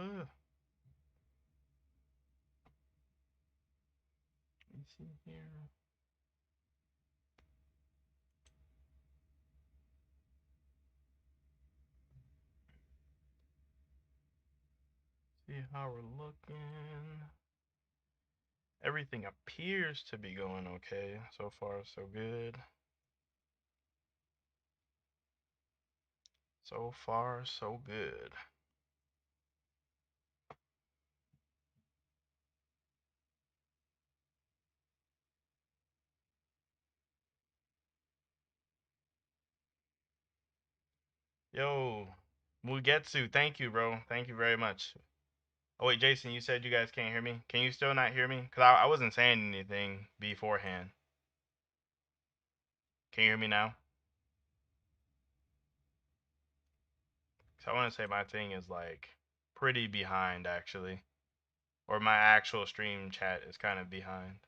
me see here. See how we're looking. Everything appears to be going okay. So far, so good. So far, so good. Yo, Mugetsu, thank you, bro. Thank you very much. Oh, wait, Jason, you said you guys can't hear me. Can you still not hear me? Because I wasn't saying anything beforehand. Can you hear me now? Because I want to say my thing is like pretty behind, actually. Or my actual stream chat is kind of behind.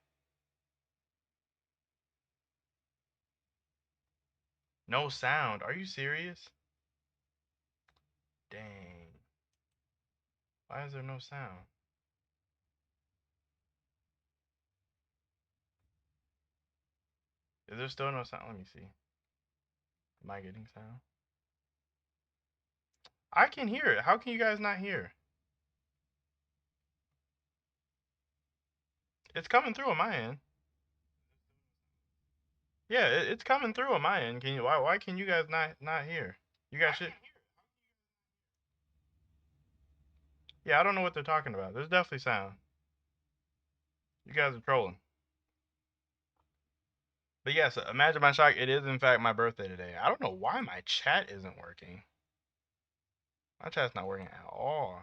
No sound. Are you serious? Dang. Why is there no sound? Is there still no sound? Let me see. Am I getting sound? I can hear it. How can you guys not hear? It's coming through on my end. Yeah, it's coming through on my end. Can you? Why can you guys not hear? You guys should. Yeah, I don't know what they're talking about. There's definitely sound. You guys are trolling. But yes, imagine my shock. It is in fact my birthday today. I don't know why my chat isn't working. My chat's not working at all.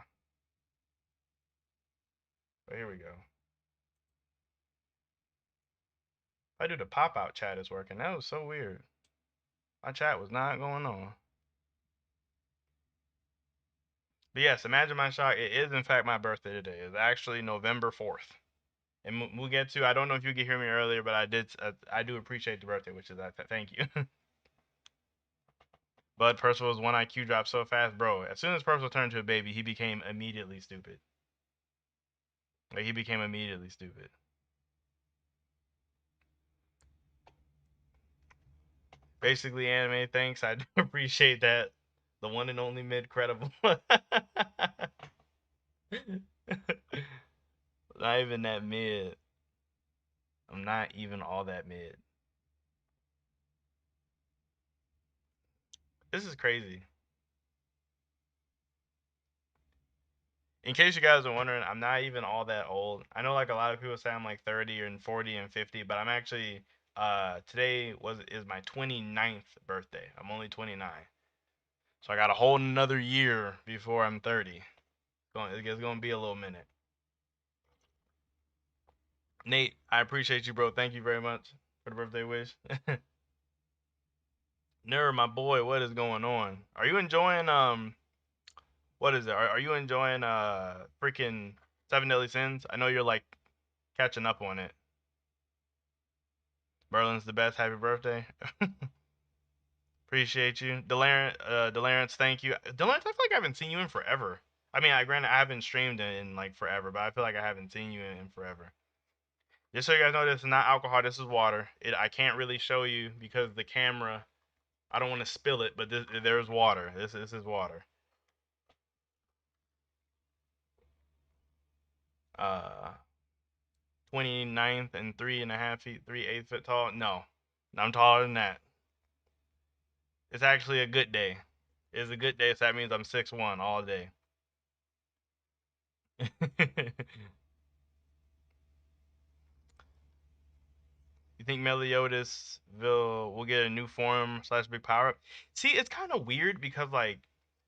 But here we go. If I do the pop out chat, it's working. That was so weird. My chat was not going on. But yes, imagine my shock. It is in fact my birthday today. It's actually November 4th. And Mugetsu, I don't know if you could hear me earlier, but I do appreciate the birthday wishes. Thank you. Bud Percival's 1 IQ dropped so fast, bro. As soon as Percival turned to a baby, he became immediately stupid. Like he became immediately stupid. Basically, anime. Thanks, I do appreciate that. The one and only mid credible. Not even that mid. I'm not even all that mid. This is crazy. In case you guys are wondering, I'm not even all that old. I know like a lot of people say I'm like 30 and 40 and 50, but I'm actually today is my 29th birthday. I'm only 29. So I got a whole another year before I'm 30. It's going to be a little minute. Nate, I appreciate you, bro. Thank you very much for the birthday wish. Nerd, my boy, what is going on? Are you enjoying what is it? Are you enjoying freaking Seven Deadly Sins? I know you're like catching up on it. Merlin's the best. Happy birthday. Appreciate you. Delarence, thank you. Delarence, I feel like I haven't seen you in forever. I mean, granted, I haven't streamed in like forever, but I feel like I haven't seen you in forever. Just so you guys know, this is not alcohol. This is water. I can't really show you because the camera. I don't want to spill it, but there's water. This is water. Uh, 29th and 3.5 feet, 3/8 foot tall. No, I'm taller than that. It's actually a good day. It's a good day, so that means I'm 6'1" all day. You think Meliodas will get a new form / big power up? See, it's kind of weird because like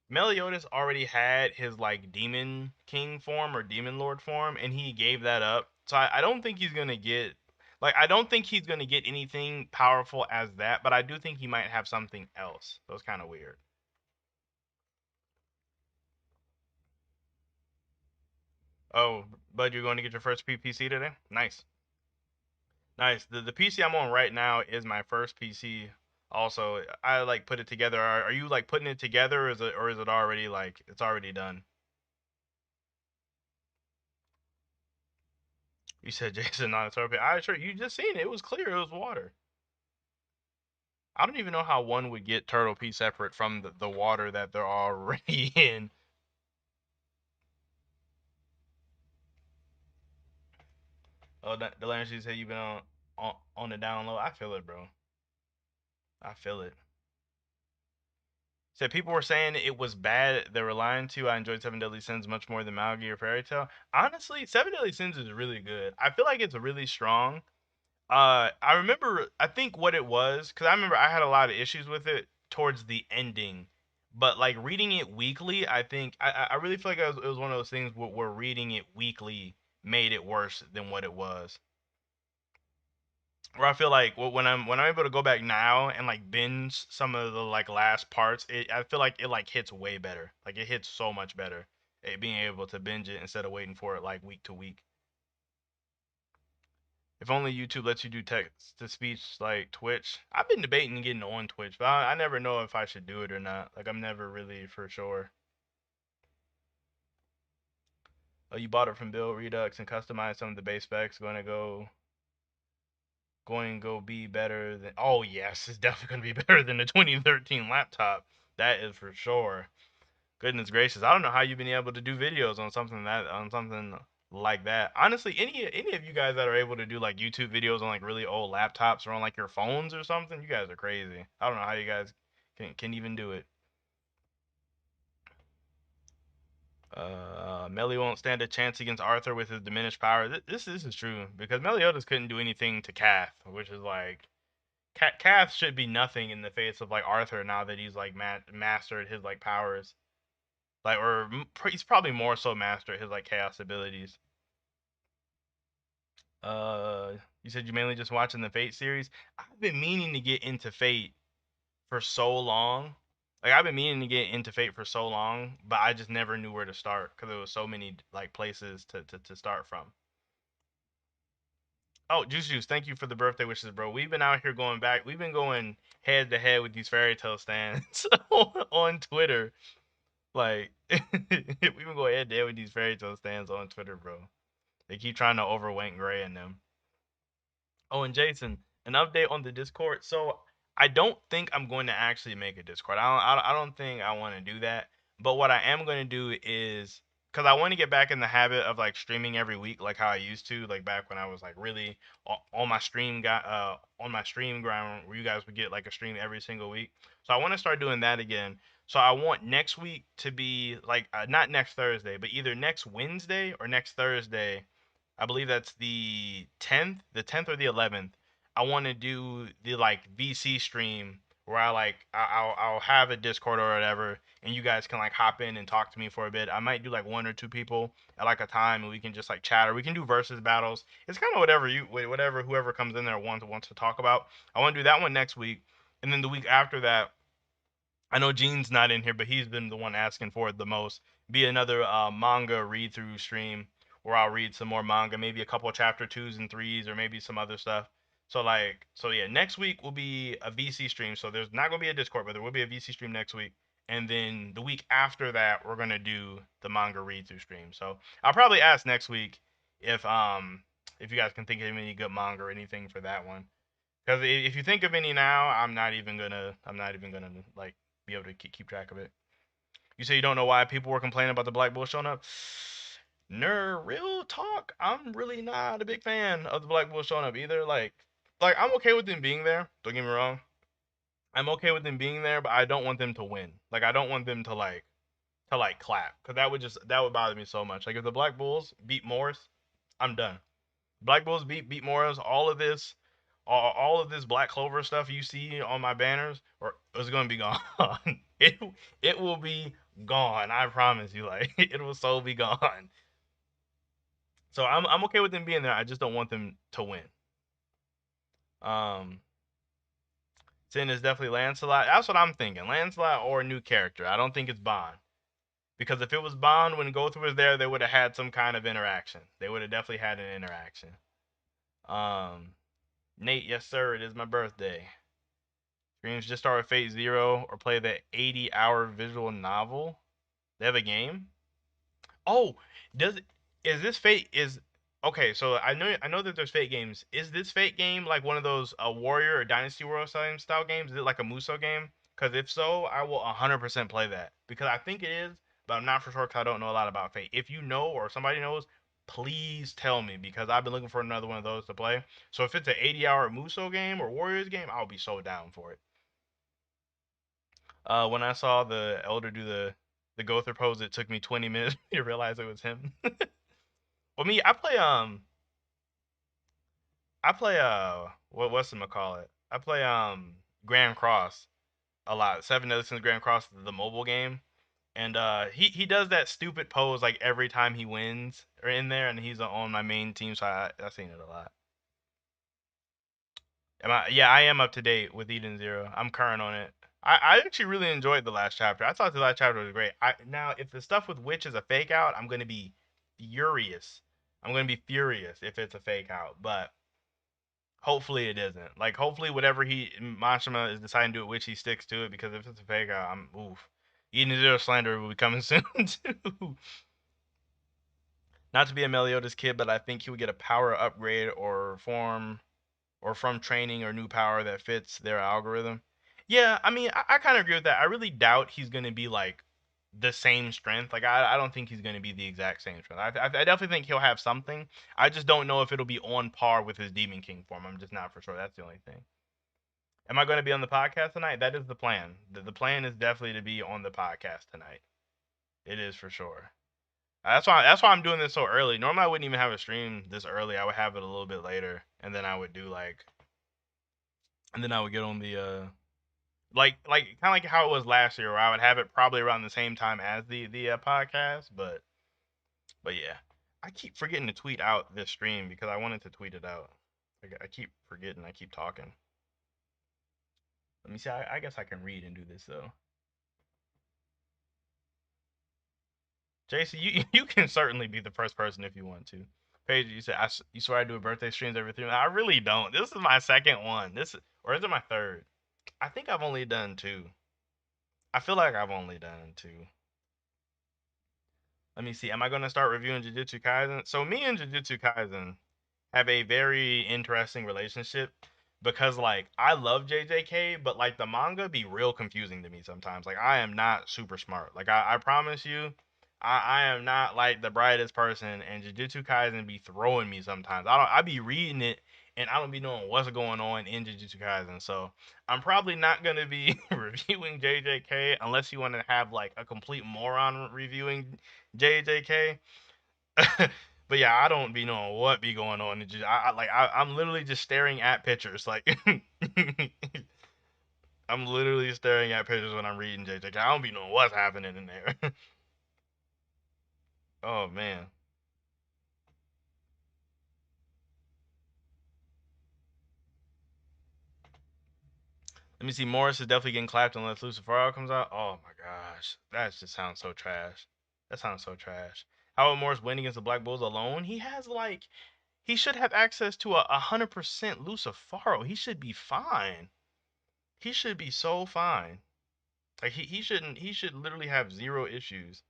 Meliodas already had his like demon king form or demon lord form, and he gave that up. So I don't think he's gonna get I don't think he's gonna get anything powerful as that, but I do think he might have something else. So it's kind of weird. Oh, Bud, you're going to get your first PC today? Nice. Nice. The PC I'm on right now is my first PC. Also, I like put it together. Are you like putting it together, or is it already like it's already done? You said Jason on a turtle. I sure you just seen it. It was clear. It was water. I don't even know how one would get turtle pee separate from the water that they're already in. Oh, the last you said you've been on the down low. I feel it, bro. I feel it. Said people were saying it was bad. They were lying to. I enjoyed Seven Deadly Sins much more than Malgi or Fairy Tail. Honestly, Seven Deadly Sins is really good. I feel like it's really strong. I remember. I think what it was because I remember I had a lot of issues with it towards the ending, but like reading it weekly, I think I really feel like it was one of those things where reading it weekly made it worse than what it was. Where I feel like when I'm able to go back now and like binge some of the like last parts, I feel like it like hits way better. Like it hits so much better. Being able to binge it instead of waiting for it like week to week. If only YouTube lets you do text to speech like Twitch. I've been debating getting on Twitch, but I never know if I should do it or not. Like I'm never really for sure. Oh, you bought it from Bill Redux and customized some of the base specs. Going to go be better than. Oh yes, it's definitely going to be better than the 2013 laptop. That is for sure. Goodness gracious, I don't know how you've been able to do videos on something like that. Honestly, any of you guys that are able to do like YouTube videos on like really old laptops or on like your phones or something, you guys are crazy. I don't know how you guys can even do it. Melly won't stand a chance against Arthur with his diminished power. This is true because Meliodas couldn't do anything to Kath, which is like Kath should be nothing in the face of like Arthur now that he's like mastered his like powers, like or he's probably more so mastered his like chaos abilities. You said you mainly just watching the Fate series. I've been meaning to get into Fate for so long. Like I've been meaning to get into Fate for so long, but I just never knew where to start because there was so many like places to start from. Oh, Juice Juice, thank you for the birthday wishes, bro. We've been out here going back. We've been going head to head with these fairy tale stands on Twitter. Like we've been going head to head with these fairy tale stands on Twitter, bro. They keep trying to overweight Gray in them. Oh, and Jason, an update on the Discord. So I don't think I'm going to actually make a Discord. I don't think I want to do that. But what I am going to do is because I want to get back in the habit of like streaming every week, like how I used to, like back when I was like really on my stream got on my stream ground where you guys would get like a stream every single week. So I want to start doing that again. So I want next week to be like not next Thursday, but either next Wednesday or next Thursday. I believe that's the 10th or the 11th. I want to do the like VC stream where I'll have a Discord or whatever, and you guys can like hop in and talk to me for a bit. I might do like one or two people at like a time, and we can just like chat, or we can do versus battles. It's kind of whatever whoever comes in there wants to talk about. I want to do that one next week, and then the week after that, I know Gene's not in here, but he's been the one asking for it the most. Be another manga read through stream where I'll read some more manga, maybe a couple of chapter twos and threes, or maybe some other stuff. So yeah, next week will be a VC stream. So there's not gonna be a Discord, but there will be a VC stream next week. And then the week after that, we're gonna do the manga read through stream. So I'll probably ask next week if you guys can think of any good manga or anything for that one. Because if you think of any now, I'm not even gonna like be able to keep track of it. You say you don't know why people were complaining about the black bull showing up. Real talk. I'm really not a big fan of the black bull showing up either. Like I'm okay with them being there. Don't get me wrong. I'm okay with them being there, but I don't want them to win. Like I don't want them to like clap because that would bother me so much. Like if the Black Bulls beat Morris, I'm done. Black Bulls beat Morris. All of this Black Clover stuff you see on my banners, or it's gonna be gone. it will be gone. I promise you. Like it will so be gone. So I'm okay with them being there. I just don't want them to win. Um, Sin is definitely Lancelot. That's what I'm thinking. Lancelot or a new character. I don't think it's Bond. Because if it was Bond when Gotham was there, they would have had some kind of interaction. They would have definitely had an interaction. Um, Nate, yes sir, it is my birthday. Streams just start with Fate Zero or play the 80-hour visual novel. They have a game. Oh, does is this Fate is Okay, so I know that there's Fate games. Is this Fate game like one of those Warrior or Dynasty World style games? Is it like a Muso game? Because if so, I will 100% play that because I think it is, but I'm not for sure because I don't know a lot about Fate. If you know or somebody knows, please tell me because I've been looking for another one of those to play. So if it's an 80-hour Muso game or Warriors game, I'll be so down for it. When I saw the Elder do the Gother pose, it took me 20 minutes to realize it was him. Well, me, I play what's the call it? I play Grand Cross a lot. Seven Deadly Sins Grand Cross, the mobile game, and he does that stupid pose like every time he wins or in there, and he's on my main team, so I've seen it a lot. Yeah, I am up to date with Eden Zero. I'm current on it. I actually really enjoyed the last chapter. I thought the last chapter was great. Now if the stuff with Witch is a fake out, I'm gonna be furious. I'm gonna be furious if it's a fake out, but hopefully it isn't. Like hopefully whatever he Mashima is deciding to do it, which he sticks to it. Because if it's a fake out, I'm oof. Eden Zero Slander will be coming soon too. Not to be a Meliodas kid, but I think he would get a power upgrade or form or from training or new power that fits their algorithm. Yeah, I mean, I kind of agree with that. I really doubt he's going to be like the same strength. Like, I don't think he's going to be the exact same strength. I definitely think he'll have something. I just don't know if it'll be on par with his Demon King form. I'm just not for sure. That's the only thing. Am I going to be on the podcast tonight? That is the plan. The plan is definitely to be on the podcast tonight. It is for sure. That's why I'm doing this so early. Normally I wouldn't even have a stream this early. I would have it a little bit later, and then I would do like, and then I would get on the like kind of like how it was last year, where I would have it probably around the same time as the podcast. But yeah, I keep forgetting to tweet out this stream because I wanted to tweet it out. I keep forgetting. I keep talking. Let me see. I guess I can read and do this though. JC, you can certainly be the first person if you want to. Paige, you said you swear I do a birthday streams every 3 months. I really don't. This is my second one. Or is it my third? I think I've only done two. I feel like I've only done two. Let me see. Am I going to start reviewing Jujutsu Kaisen? So me and Jujutsu Kaisen have a very interesting relationship because like I love JJK, but like the manga be real confusing to me sometimes. Like I am not super smart. Like I promise you, I am not like the brightest person, and Jujutsu Kaisen be throwing me sometimes. I be reading it and I don't be knowing what's going on in Jujutsu Kaisen. So I'm probably not gonna be reviewing JJK unless you want to have like a complete moron reviewing JJK. But yeah, I don't be knowing what be going on. It just, I'm literally just staring at pictures. Like I'm literally staring at pictures when I'm reading JJK. I don't be knowing what's happening in there. Oh man. Let me see. Morris is definitely getting clapped unless Lucifero comes out. Oh my gosh, that just sounds so trash. That sounds so trash. How would Morris win against the Black Bulls alone? He should have access to a 100% Lucifero. He should be fine. He should be so fine. Like he should literally have zero issues.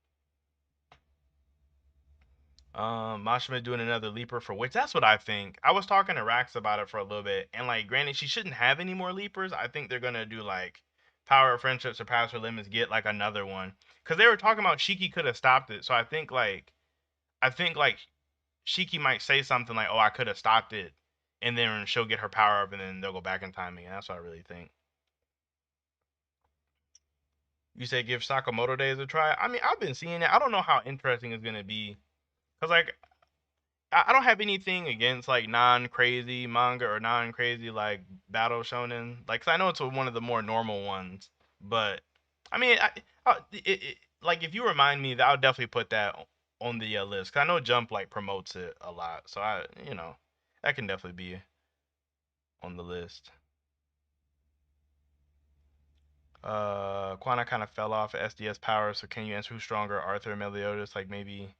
Mashima doing another leaper for which that's what I think. I was talking to Rax about it for a little bit, and like granted she shouldn't have any more leapers. I think they're gonna do like Power of Friendship surpass her limits, get like another one. Cause they were talking about Shiki could have stopped it. So I think like Shiki might say something like, "Oh, I could have stopped it," and then she'll get her power up, and then they'll go back in time again. That's what I really think. You say give Sakamoto Days a try. I mean, I've been seeing it. I don't know how interesting it's gonna be, cause like I don't have anything against like non-crazy manga or non-crazy like battle shonen. Like, 'cause I know it's one of the more normal ones, but I mean, like if you remind me, that I'll definitely put that on the list. 'Cause I know Jump like promotes it a lot, so that can definitely be on the list. Quana kind of fell off SDS power, so can you answer who's stronger, Arthur or Meliodas? Like maybe.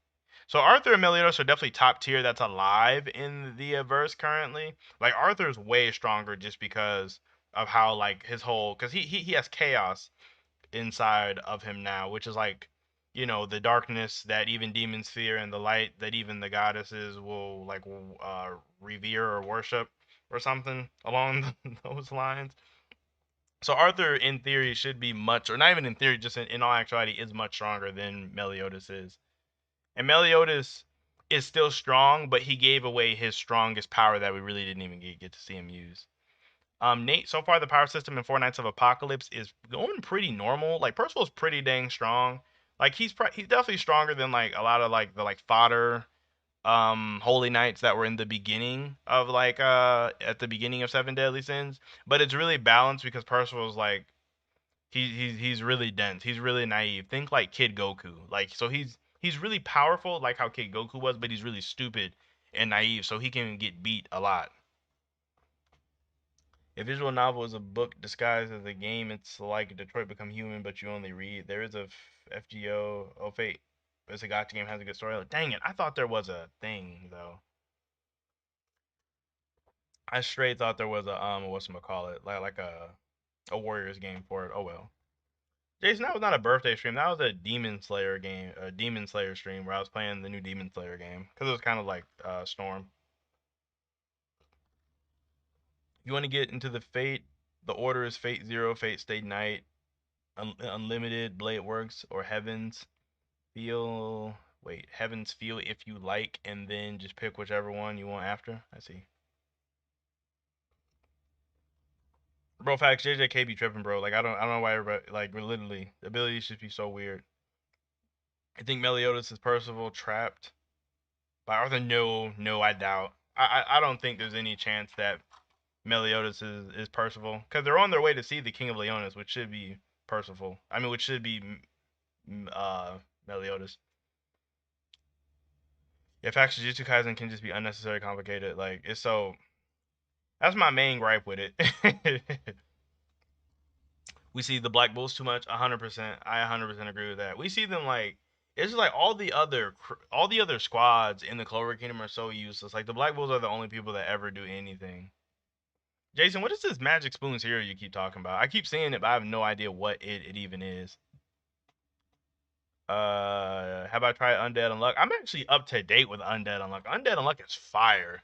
So Arthur and Meliodas are definitely top tier that's alive in the verse currently. Like Arthur's way stronger just because of how like his whole because he has chaos inside of him now, which is like the darkness that even demons fear and the light that even the goddesses will like revere or worship or something along those lines. So Arthur, in theory, should be much, or not even in theory, just in all actuality, is much stronger than Meliodas is. And Meliodas is still strong, but he gave away his strongest power that we really didn't even get to see him use. Nate, so far the power system in Four Knights of Apocalypse is going pretty normal. Like Percival's pretty dang strong. Like he's definitely stronger than like a lot of like the like fodder holy knights that were in the beginning of like at the beginning of Seven Deadly Sins. But it's really balanced because Percival's like he's really dense. He's really naive. Think like Kid Goku. Like so he's really powerful like how Kid Goku was, but he's really stupid and naive, so he can get beat a lot. A visual novel is a book disguised as a game. It's like Detroit Become Human, but you only read. There is a FGO. Oh, Fate. It's a gotcha game. Has a good story. Dang it. I thought there was a thing, though. I straight thought there was a, whatchamacallit, like a Warriors game for it. Oh, well. Jason, that was not a birthday stream. That was a Demon Slayer game, a Demon Slayer stream where I was playing the new Demon Slayer game. Because it was kind of like Storm. You want to get into the Fate, the order is Fate Zero, Fate Stay Night, Unlimited, Blade Works, or Heavens Feel. Wait, Heavens Feel if you like, and then just pick whichever one you want after. I see. Bro, facts. JJK be tripping, bro. Like I don't know why everybody like literally the abilities should be so weird. I think Meliodas is Percival trapped by Arthur. No, no, I doubt. I don't think there's any chance that Meliodas is Percival because they're on their way to see the King of Leonis, which should be Percival. I mean, which should be Meliodas. Yeah, Facts Jujutsu Kaisen can just be unnecessarily complicated. Like it's so. That's my main gripe with it. We see the Black Bulls too much. 100%. I 100% agree with that. We see them like it's just like all the other squads in the Clover Kingdom are so useless. Like the Black Bulls are the only people that ever do anything. Jason, what is this Magic Spoons here you keep talking about? I keep seeing it, but I have no idea what it even is. How about try Undead Unluck? I'm actually up to date with Undead Unluck. Undead Unluck is fire.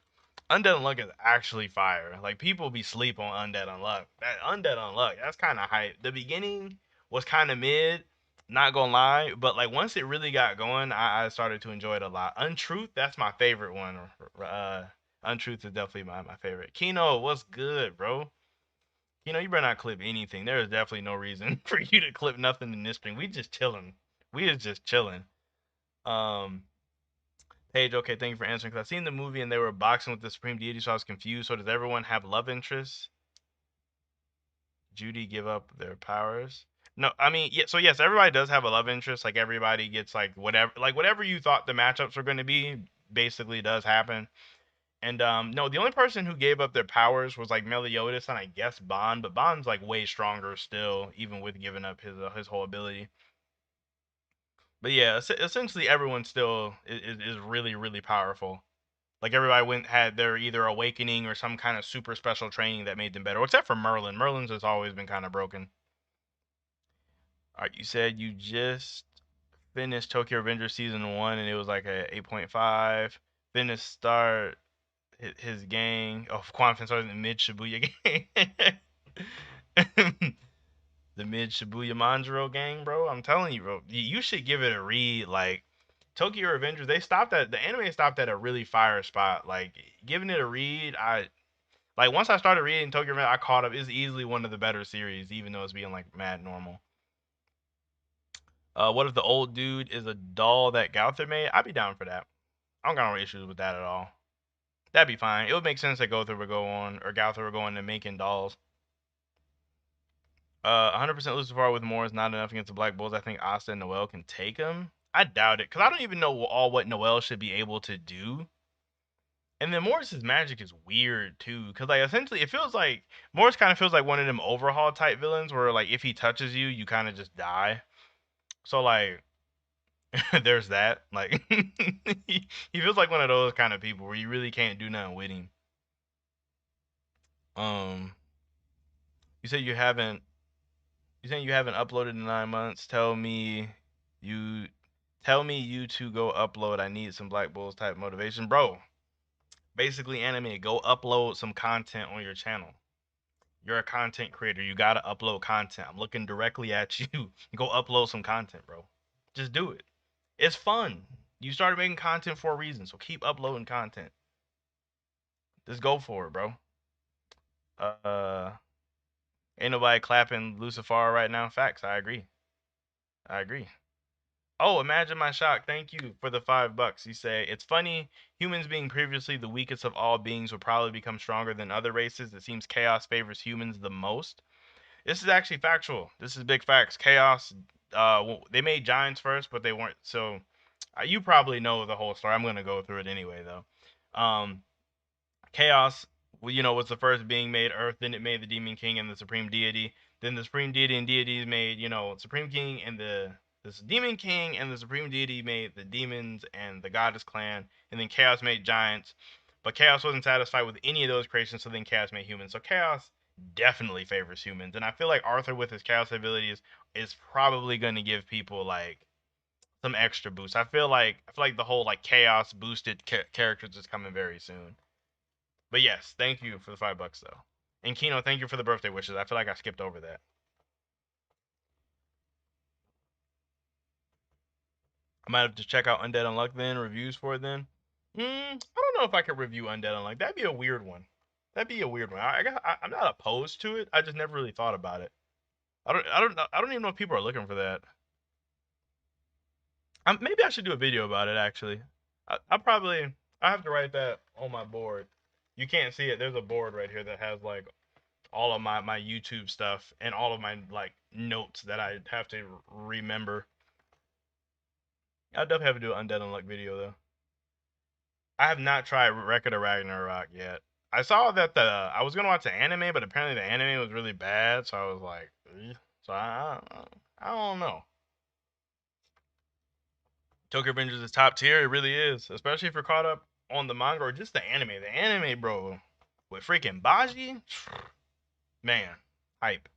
Undead Unluck is actually fire. Like people be sleep on Undead Unluck. That Undead Unluck, that's kind of hype. The beginning was kind of mid, not gonna lie, but like once it really got going, I started to enjoy it a lot. Untruth, that's my favorite one. Untruth is definitely my favorite. Kino, what's good, bro? You better not clip anything. There is definitely no reason for you to clip nothing in this stream. We just chilling. We is just chilling. Um, Paige, okay, thank you for answering. Because I seen the movie and they were boxing with the Supreme Deity, so I was confused. So does everyone have love interests? Judy give up their powers? No, I mean, yeah. So yes, everybody does have a love interest. Like everybody gets like whatever you thought the matchups were going to be, basically does happen. And no, the only person who gave up their powers was like Meliodas and I guess Bond, but Bond's like way stronger still, even with giving up his whole ability. But yeah, essentially everyone still is really really powerful. Like everybody had their either awakening or some kind of super special training that made them better, except for Merlin. Merlin's has always been kind of broken. All right, you said you just finished Tokyo Revengers season 1 and it was like a 8.5. Finished start his gang. Oh, Quanfin started the mid Shibuya gang. The mid Shibuya Manjiro gang, bro. I'm telling you, bro. You should give it a read. Like Tokyo Revengers, the anime stopped at a really fire spot. Like giving it a read, once I started reading Tokyo Revengers, I caught up. It's easily one of the better series, even though it's being like mad normal. What if the old dude is a doll that Gowther made? I'd be down for that. I don't got no issues with that at all. That'd be fine. It would make sense that Gowther would go on, or Gowther would go into making dolls. 100% Lucifer with more is not enough against the Black Bulls. I think Asta and Noel can take him. I doubt it, because I don't even know all what Noel should be able to do. And then Morris's magic is weird too, because like essentially it feels like Morris kind of feels like one of them overhaul type villains where like if he touches you, you kind of just die. So like there's that. Like he feels like one of those kind of people where you really can't do nothing with him. Um, you said you haven't. You saying you haven't uploaded in 9 months? Tell me You tell me you to go upload. I need some Black Bulls type motivation, bro. Basically, anime. Go upload some content on your channel. You're a content creator. You gotta upload content. I'm looking directly at you. Go upload some content, bro. Just do it. It's fun. You started making content for a reason, so keep uploading content. Just go for it, bro. Uh, ain't nobody clapping Lucifer right now. Facts. I agree. I agree. Oh, imagine my shock. Thank you for the $5. You say it's funny. Humans being previously the weakest of all beings will probably become stronger than other races. It seems chaos favors humans the most. This is actually factual. This is big facts. Chaos. They made giants first, but they weren't. So, you probably know the whole story. I'm gonna go through it anyway, though. Chaos, was the first being made Earth. Then it made the Demon King and the Supreme Deity. Then the Supreme Deity and deities made, Supreme King and this Demon King and the Supreme Deity made the demons and the Goddess Clan. And then Chaos made giants. But Chaos wasn't satisfied with any of those creations, so then Chaos made humans. So Chaos definitely favors humans. And I feel like Arthur with his Chaos abilities is probably going to give people like some extra boost. I feel like the whole like Chaos boosted characters is coming very soon. But yes, thank you for the $5 though. And Kino, thank you for the birthday wishes. I feel like I skipped over that. I might have to check out Undead Unluck then, reviews for it then. I don't know if I could review Undead Unluck. That'd be a weird one. That'd be a weird one. I'm not opposed to it. I just never really thought about it. I don't even know if people are looking for that. Maybe I should do a video about it actually. I have to write that on my board. You can't see it. There's a board right here that has like all of my YouTube stuff and all of my like notes that I have to remember. I'll definitely have to do an Undead Unluck video though. I have not tried Record of Ragnarok yet. I saw that I was gonna watch the anime, but apparently the anime was really bad, so I was like, ugh. So I don't know. Tokyo Revengers is top tier. It really is, especially if you're caught up on the manga or just the anime. The anime, bro, with freaking Baji, man, hype.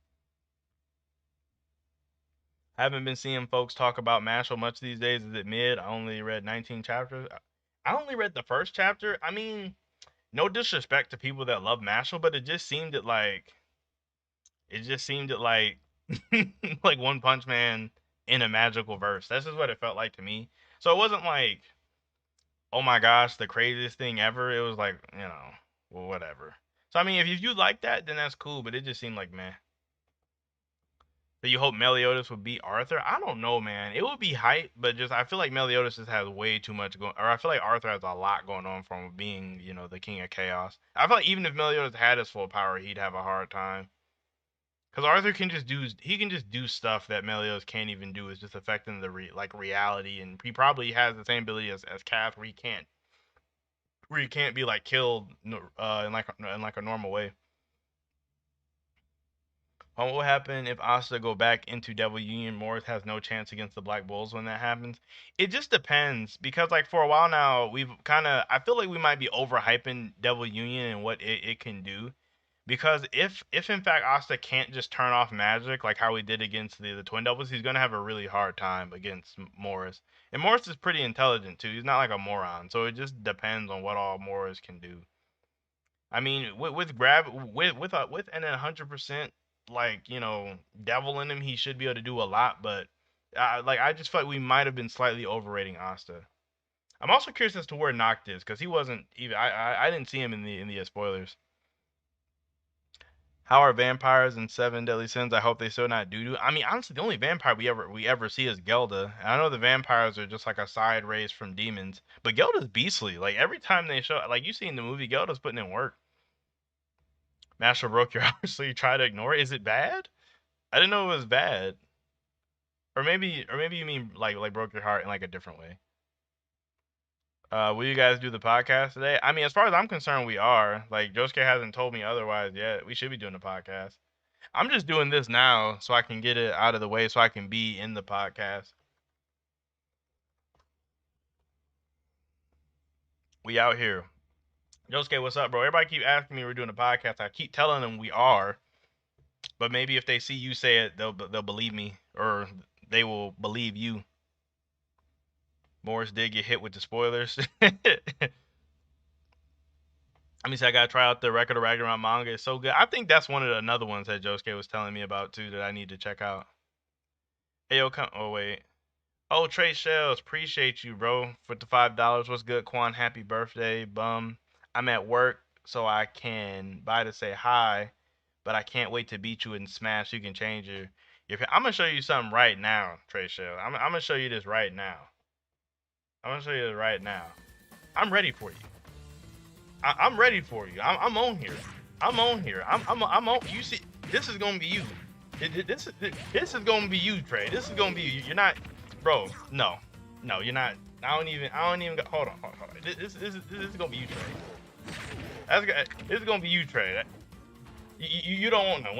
I haven't been seeing folks talk about Mashal much these days. Is it mid? I only read 19 chapters. I only read the first chapter. I mean, no disrespect to people that love Mashal, but it just seemed like One Punch Man in a magical verse. That's just what it felt like to me. So it wasn't like, oh my gosh, the craziest thing ever. It was like, well, whatever. So I mean, if you like that, then that's cool. But it just seemed like meh. But you hope Meliodas would beat Arthur? I don't know, man. It would be hype, but just I feel like Meliodas just has way too much going, or I feel like Arthur has a lot going on from being, the King of Chaos. I feel like even if Meliodas had his full power, he'd have a hard time. Because Arthur can just do stuff that Meliodas can't even do. It's just affecting the reality, and he probably has the same ability as Cass, where he can't be like killed in like a normal way. What will happen if Asta go back into Devil Union? Morris has no chance against the Black Bulls when that happens. It just depends because like for a while now we've I feel like we might be overhyping Devil Union and what it can do. Because if in fact Asta can't just turn off magic like how he did against the Twin Devils, he's gonna have a really hard time against Morris. And Morris is pretty intelligent too. He's not like a moron. So it just depends on what all Morris can do. I mean, with grab with an 100% like devil in him, he should be able to do a lot. But I just feel like we might have been slightly overrating Asta. I'm also curious as to where Noct is because he wasn't even. I didn't see him in the spoilers. How are vampires in Seven Deadly Sins? I hope they still not doo doo. I mean, honestly, the only vampire we ever see is Gelda. And I know the vampires are just like a side race from demons, but Gelda's beastly. Like every time they show, like you see in the movie, Gelda's putting in work. Master broke your heart, so you try to ignore it. Is it bad? I didn't know it was bad. Or maybe you mean like broke your heart in like a different way. Will you guys do the podcast today? I mean, as far as I'm concerned, we are. Like Josuke hasn't told me otherwise yet. We should be doing the podcast. I'm just doing this now so I can get it out of the way so I can be in the podcast. We out here. Josuke, what's up, bro? Everybody keep asking me we're doing a podcast. I keep telling them we are. But maybe if they see you say it, they'll believe me, or they will believe you. Morris did get hit with the spoilers. I mean, I gotta try out the Record of Ragnarok manga. It's so good. I think that's one of the another ones that Josuke was telling me about too that I need to check out. Hey, yo, come. Oh wait. Oh, Trey Shells, appreciate you, bro, for the $5. What's good, Quan? Happy birthday, bum. I'm at work, so I can buy to say hi, but I can't wait to beat you in Smash. You can change your. I'm gonna show you something right now, Trey Shells. I'm gonna show you this right now. I'm gonna show you this right now. I'm ready for you. I'm ready for you. I'm on here. I'm on here. I'm on. You see, this is gonna be you. This is gonna be you, Trey. This is gonna be you. You're not, bro. No, you're not. I don't even. Hold on. This is gonna be you, Trey. This is gonna be you, Trey. You don't want none.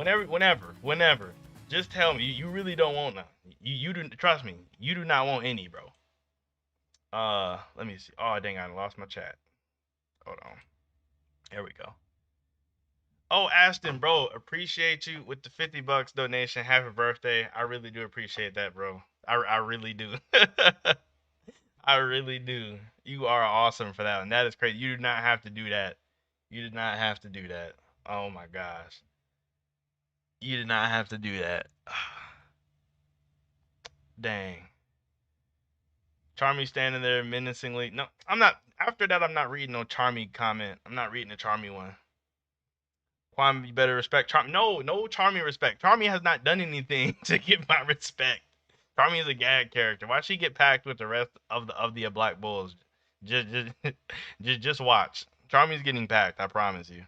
Whenever. Just tell me. You really don't want none. You do. Trust me. You do not want any, bro. Let me see. Oh dang, I lost my chat. Hold on. There we go. Oh, Ashton, bro, appreciate you with the $50 donation. Happy birthday. I really do appreciate that, bro. I really do. I really do. You are awesome for that one. That is crazy. You do not have to do that. You did not have to do that. Oh my gosh. You did not have to do that. Dang. Charmy standing there menacingly. No, I'm not. After that, I'm not reading no Charmy comment. I'm not reading the Charmy one. Kwame, you better respect Charmy. No, Charmy respect. Charmy has not done anything to get my respect. Charmy is a gag character. Why she get packed with the rest of the Black Bulls? Just just watch. Charmy's getting packed. I promise you.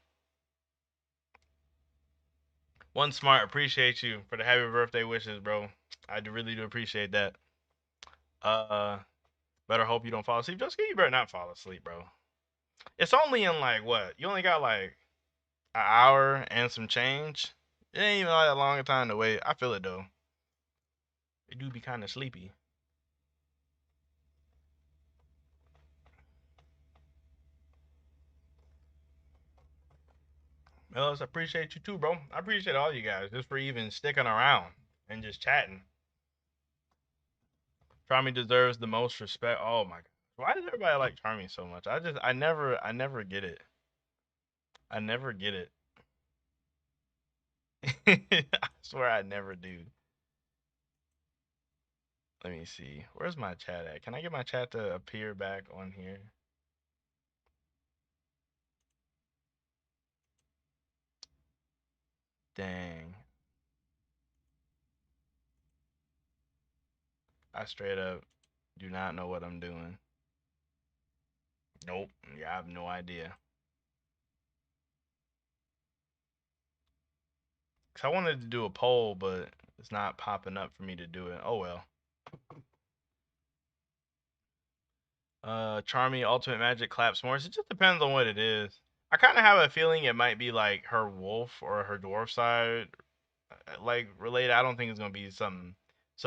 One Smart, appreciate you for the happy birthday wishes, bro. I really do appreciate that. Uh, better hope you don't fall asleep. Just you better not fall asleep, bro. It's only in like what? You only got like an hour and some change. It ain't even like that long a time to wait. I feel it though. It do be kind of sleepy. Mellis, I appreciate you too, bro. I appreciate all you guys just for even sticking around and just chatting. Charmy deserves the most respect. Oh my god. Why does everybody like Charmy so much? I never get it. I never get it. I swear I never do. Let me see. Where's my chat at? Can I get my chat to appear back on here? Dang. I straight up do not know what I'm doing. Nope. Yeah, I have no idea. Cause I wanted to do a poll, but it's not popping up for me to do it. Oh well. Charmy Ultimate Magic Clap S'mores. It just depends on what it is. I kind of have a feeling it might be like her wolf or her dwarf side, like related. I don't think it's gonna be some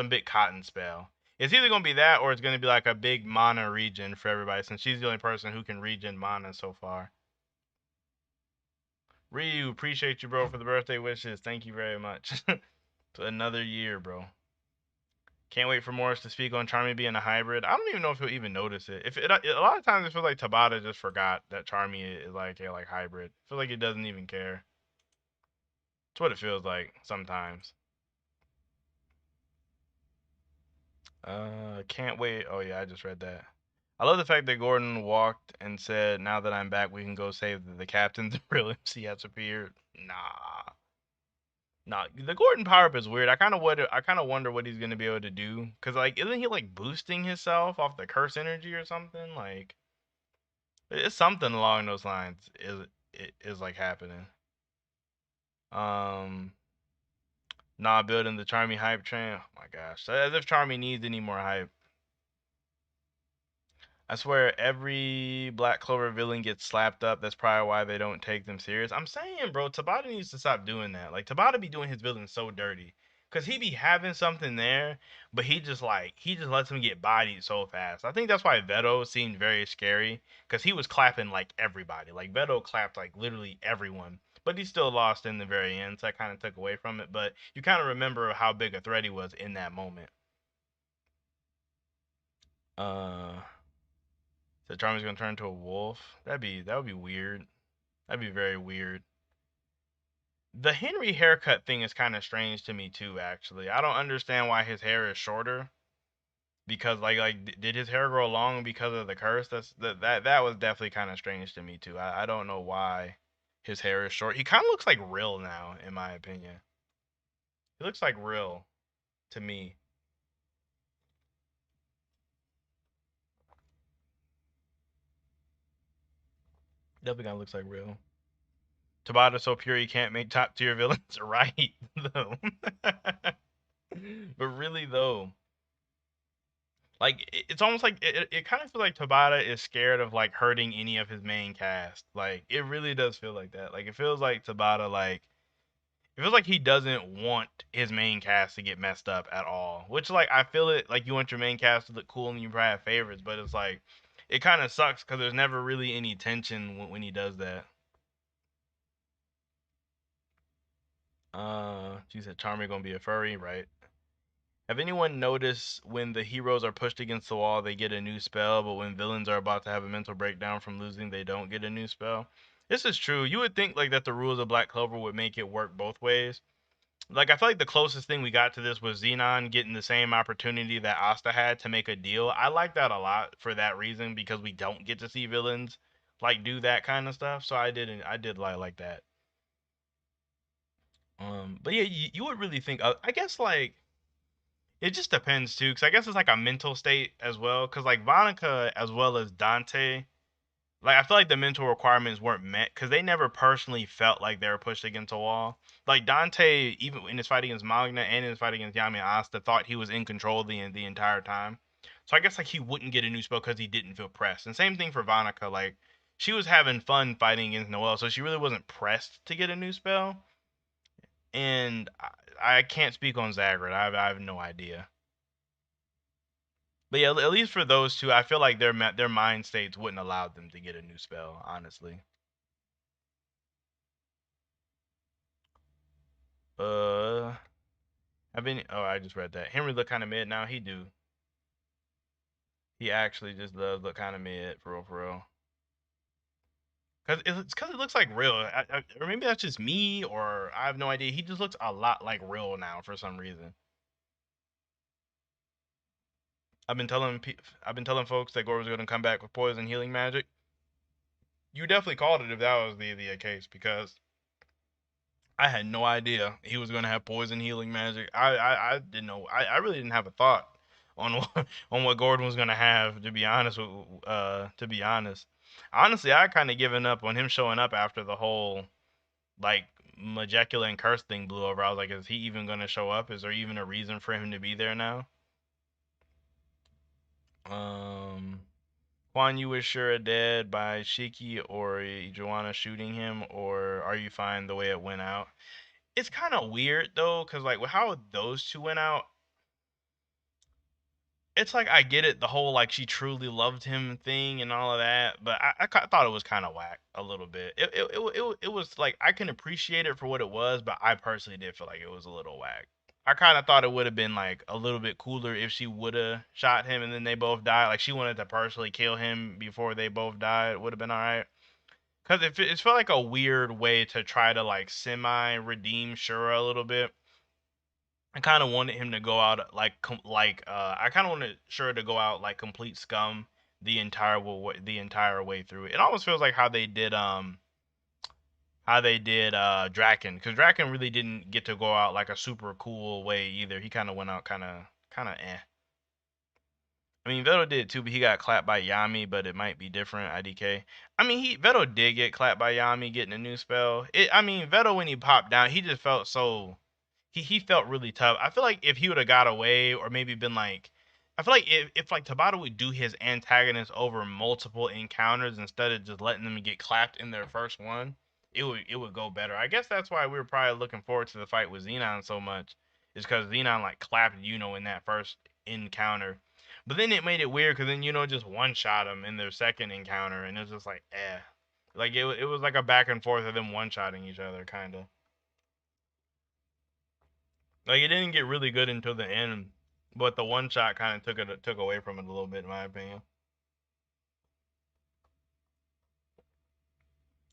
big cotton spell. It's either gonna be that or it's gonna be like a big mana regen for everybody, since she's the only person who can regen mana so far. Ryu, appreciate you, bro, for the birthday wishes. Thank you very much. To another year, bro. Can't wait for Morris to speak on Charmy being a hybrid. I don't even know if he'll even notice it. If it, a lot of times it feels like Tabata just forgot that Charmy is like a like hybrid. I feel like he doesn't even care. It's what it feels like sometimes. Can't wait. Oh yeah, I just read that. I love the fact that Gordon walked and said, "Now that I'm back, we can go save the captain." The real MC has appeared. Nah. The Gordon power up is weird. I kind of wonder what he's gonna be able to do. Cause like, isn't he like boosting himself off the curse energy or something? Like, it's something along those lines. Is like happening. Um, Not building the Charmy hype train. Oh my gosh, as if Charmy needs any more hype. I swear every Black Clover villain gets slapped up. That's probably why they don't take them serious. I'm saying, bro, Tabata needs to stop doing that. Like Tabata be doing his villains so dirty. Cause he be having something there, but he just lets him get bodied so fast. I think that's why Veto seemed very scary. Cause he was clapping like everybody. Like Veto clapped like literally everyone. But he still lost in the very end, so I kind of took away from it. But you kind of remember how big a threat he was in that moment. Uh, so Charmy's gonna turn into a wolf. That would be weird. That'd be very weird. The Henry haircut thing is kind of strange to me too. Actually, I don't understand why his hair is shorter. Because did his hair grow long because of the curse? That was definitely kind of strange to me too. I don't know why his hair is short. He kind of looks like Rill now, in my opinion. He looks like Rill to me. Definitely kind of looks like Rill. Tabata so pure he can't make top tier villains, right? Though, but really though, like it's almost like it kind of feels like Tabata is scared of like hurting any of his main cast. Like it really does feel like that. Like it feels like Tabata like it feels like he doesn't want his main cast to get messed up at all. Which like I feel it like you want your main cast to look cool and you probably have favorites, but it's like it kind of sucks because there's never really any tension when he does that. She said Charmy gonna be a furry, right? Have anyone noticed when the heroes are pushed against the wall, they get a new spell, but when villains are about to have a mental breakdown from losing, they don't get a new spell? This is true. You would think like that the rules of Black Clover would make it work both ways. Like I feel like the closest thing we got to this was Xenon getting the same opportunity that Asta had to make a deal. I like that a lot for that reason because we don't get to see villains like do that kind of stuff. So I did like that. But yeah, you would really think. I guess like it just depends too, because I guess it's like a mental state as well. Because like Vonica as well as Dante, like I feel like the mental requirements weren't met because they never personally felt like they were pushed against a wall. Like Dante, even in his fight against Magna and in his fight against Yami and Asta, thought he was in control the entire time. So I guess like he wouldn't get a new spell because he didn't feel pressed. And same thing for Vonica, like she was having fun fighting against Noel, so she really wasn't pressed to get a new spell. And I can't speak on Zagreus. I have no idea. But yeah, at least for those two, I feel like their mind states wouldn't allow them to get a new spell. Honestly. Uh, I've been. Oh, I just read that. Henry look kind of mid now. He do. He actually just does look kind of mid for real, for real. Cause it looks like real. Or maybe that's just me, or I have no idea. He just looks a lot like real now for some reason. I've been telling I've been telling folks that Gore was gonna come back with poison healing magic. You definitely called it if that was the case because I had no idea he was gonna have poison healing magic. I didn't know. I really didn't have a thought on on what Gordon was gonna have. To be honest, to be honest, honestly, I kind of given up on him showing up after the whole like Majecula and Curse thing blew over. I was like, is he even gonna show up? Is there even a reason for him to be there now? Um, Juan, you was sure dead by Shiki or Joanna shooting him, or are you fine the way it went out? It's kind of weird though, cause like with how those two went out, it's like I get it, the whole like she truly loved him thing and all of that, but thought it was kind of whack a little bit. It was like I can appreciate it for what it was, but I personally did feel like it was a little whack. I kind of thought it would have been like a little bit cooler if she would have shot him and then they both died. Like she wanted to personally kill him before they both died. Would have been all right. Cause it felt like a weird way to try to like semi redeem Shura a little bit. I kind of wanted him to go out I kind of wanted Shura to go out like complete scum the entire way through. It almost feels like how they did Draken, because Draken really didn't get to go out like a super cool way either. He kind of went out kind of eh. I mean, Vettel did too, but he got clapped by Yami, but it might be different. IDK. I mean, he Vettel did get clapped by Yami getting a new spell. I mean, Vettel when he popped down, he just felt so he felt really tough. I feel like if he would have got away or maybe been like I feel like if like Tabata would do his antagonist over multiple encounters instead of just letting them get clapped in their first one, it would go better. I guess that's why we were probably looking forward to the fight with Xenon so much. Is because Xenon like clapped in that first encounter. But then it made it weird because then just one shot him in their second encounter and it was just like eh. Like it was like a back and forth of them one shotting each other kinda. Like it didn't get really good until the end. But the one shot kind of took away from it a little bit, in my opinion.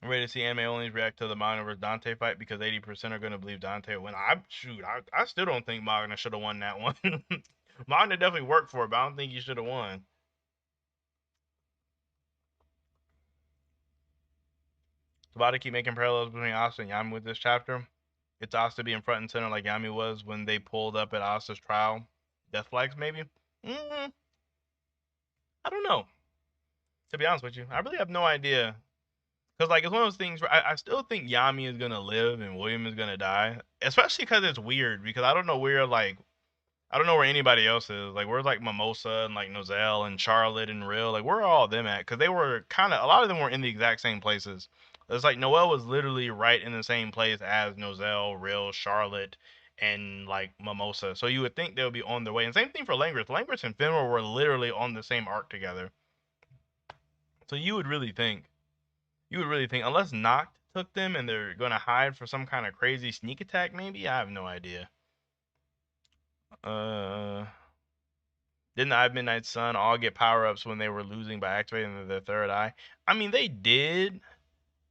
I'm ready to see anime only react to the Magna versus Dante fight because 80% are gonna believe Dante will win. I still don't think Magna should have won that one. Magna definitely worked for it, but I don't think he should have won. So about to keep making parallels between Asta and Yami with this chapter. It's Asta being front and center like Yami was when they pulled up at Asta's trial. Death flags, maybe? Mm, I don't know. To be honest with you, I really have no idea. Because, like, it's one of those things where I still think Yami is going to live and William is going to die. Especially because it's weird. Because I don't know where, like, I don't know where anybody else is. Like, where's, like, Mimosa and, like, Nozelle and Charlotte and Rill? Like, where are all of them at? Because they were kind of, a lot of them were in the exact same places. It's like Noelle was literally right in the same place as Nozelle, Rill, Charlotte, and, like, Mimosa. So you would think they would be on their way. And same thing for Langris. Langris and Fenrir were literally on the same arc together. So you would really think, unless Noct took them and they're gonna hide for some kind of crazy sneak attack, maybe? I have no idea. Uh, didn't the Eye of Midnight Sun all get power ups when they were losing by activating their third eye? I mean, they did,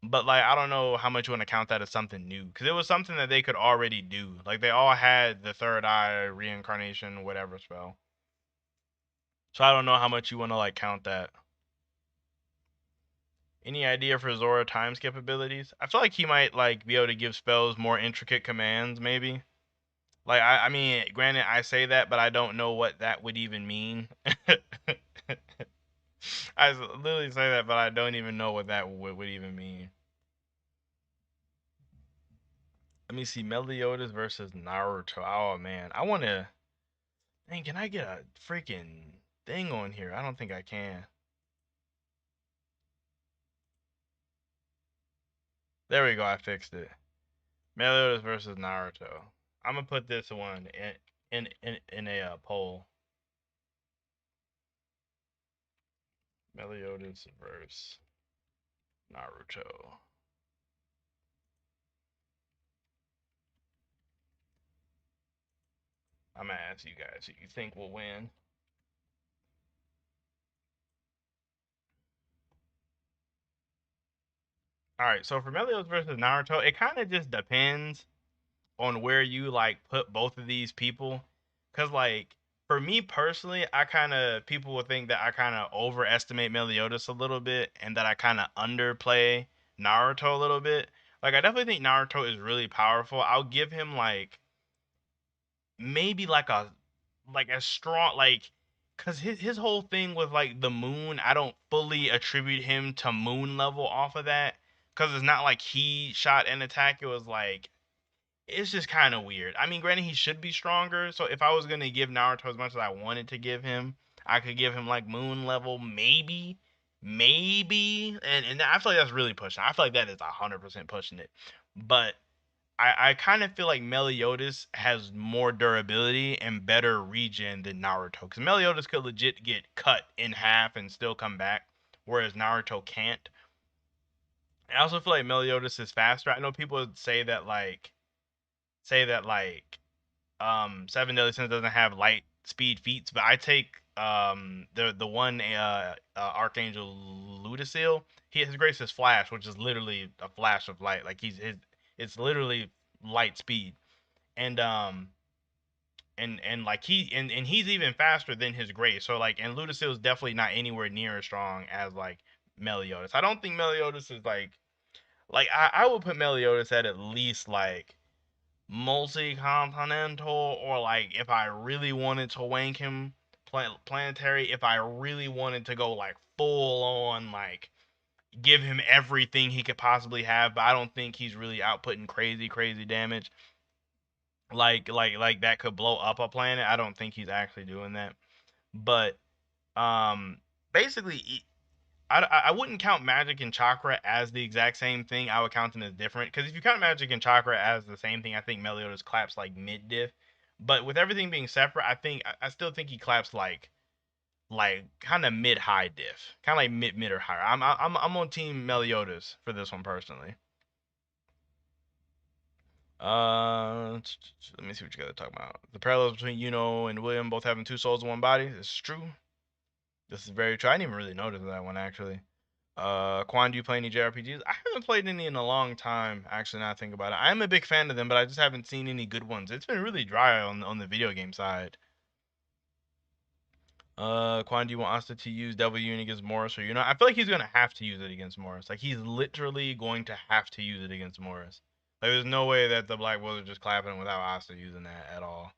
but like I don't know how much you want to count that as something new because it was something that they could already do. Like they all had the third eye reincarnation, whatever spell. So I don't know how much you want to like count that. Any idea for Zora time skip abilities? I feel like he might like be able to give spells more intricate commands, maybe. Like I mean, granted, I say that, but I don't know what that would even mean. I literally say that, but I don't even know what that would even mean. Let me see, Meliodas versus Naruto. Oh man, I want to. Dang, can I get a freaking thing on here? I don't think I can. There we go. I fixed it. Meliodas versus Naruto. I'm gonna put this one in a poll. Meliodas versus Naruto. I'm gonna ask you guys who you think will win. All right, so for Meliodas versus Naruto, it kind of just depends on where you like put both of these people. Cause like for me personally, I kind of people will think that I kind of overestimate Meliodas a little bit and that I kind of underplay Naruto a little bit. Like I definitely think Naruto is really powerful. I'll give him like maybe like a strong like because his whole thing with like the moon, I don't fully attribute him to moon level off of that because it's not like he shot an attack. It was like it's just kind of weird. I mean, granted, he should be stronger. So if I was gonna give Naruto as much as I wanted to give him, I could give him like moon level, maybe, and I feel like that's really pushing. I feel like that is 100% pushing it. But I kind of feel like Meliodas has more durability and better regen than Naruto. Because Meliodas could legit get cut in half and still come back, whereas Naruto can't. I also feel like Meliodas is faster. I know people say that like Seven Deadly Sins doesn't have light speed feats, but I take the one Archangel Ludacil. His grace is flash, which is literally a flash of light. Like it's literally light speed. And like and he's even faster than his grace. So like and Ludacil is definitely not anywhere near as strong as like Meliodas. I don't think Meliodas is like I would put Meliodas at least like multi-continental, or like if I really wanted to wank him planetary, if I really wanted to go like full on like give him everything he could possibly have, but I don't think he's really outputting crazy damage like that could blow up a planet. I don't think he's actually doing that. But um basically I wouldn't count magic and chakra as the exact same thing. I would count them as different. Because if you count magic and chakra as the same thing, I think Meliodas claps like mid diff. But with everything being separate, I still think he claps like kind of mid high diff, kind of like mid or higher. I'm on team Meliodas for this one personally. Let me see what you guys are talking about. The parallels between Yuno and William both having two souls in one body. This is true. This is very true. I didn't even really notice that one actually. Quan, do you play any JRPGs? I haven't played any in a long time. Actually, now I think about it, I am a big fan of them, but I just haven't seen any good ones. It's been really dry on the video game side. Quan, do you want Asta to use Devil Union against Morris or I feel like he's gonna have to use it against Morris. Like he's literally going to have to use it against Morris. Like there's no way that the Black Wolves are just clapping without Asta using that at all.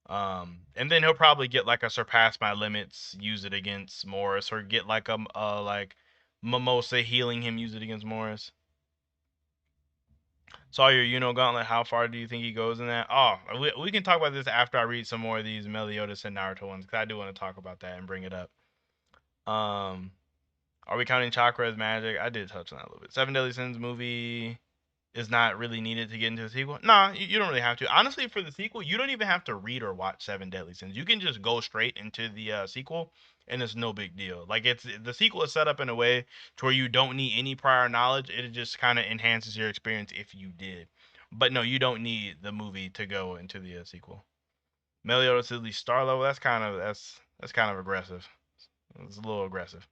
And then he'll probably get like a surpass my limits, use it against Morris, or get like like Mimosa healing him, use it against Morris. Saw your gauntlet. How far do you think he goes in that? Oh, we can talk about this after I read some more of these Meliodas and Naruto ones, because I do want to talk about that and bring it up. Are we counting chakra as magic? I did touch on that a little bit. Seven Deadly Sins movie is not really needed to get into a sequel. Nah, you don't really have to. Honestly, for the sequel, you don't even have to read or watch Seven Deadly Sins. You can just go straight into the sequel, and it's no big deal. Like the sequel is set up in a way to where you don't need any prior knowledge. It just kind of enhances your experience if you did. But no, you don't need the movie to go into the sequel. Meliodas is the star level. That's kind of aggressive. It's a little aggressive.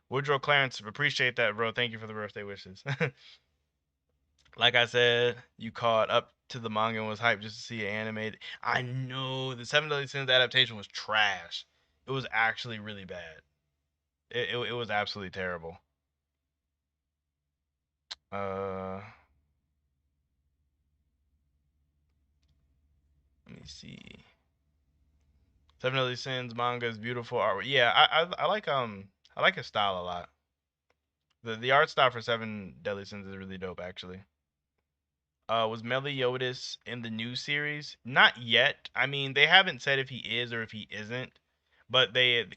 Woodrow Clarence, appreciate that, bro. Thank you for the birthday wishes. Like I said, you caught up to the manga and was hyped just to see it animated. I know the Seven Deadly Sins adaptation was trash. It was actually really bad. It was absolutely terrible. Uh, Let me see. Seven Deadly Sins manga is beautiful art. Yeah, I like his style a lot. The art style for Seven Deadly Sins is really dope actually. Was Meliodas in the new series? Not yet. I mean, they haven't said if he is or if he isn't, but they're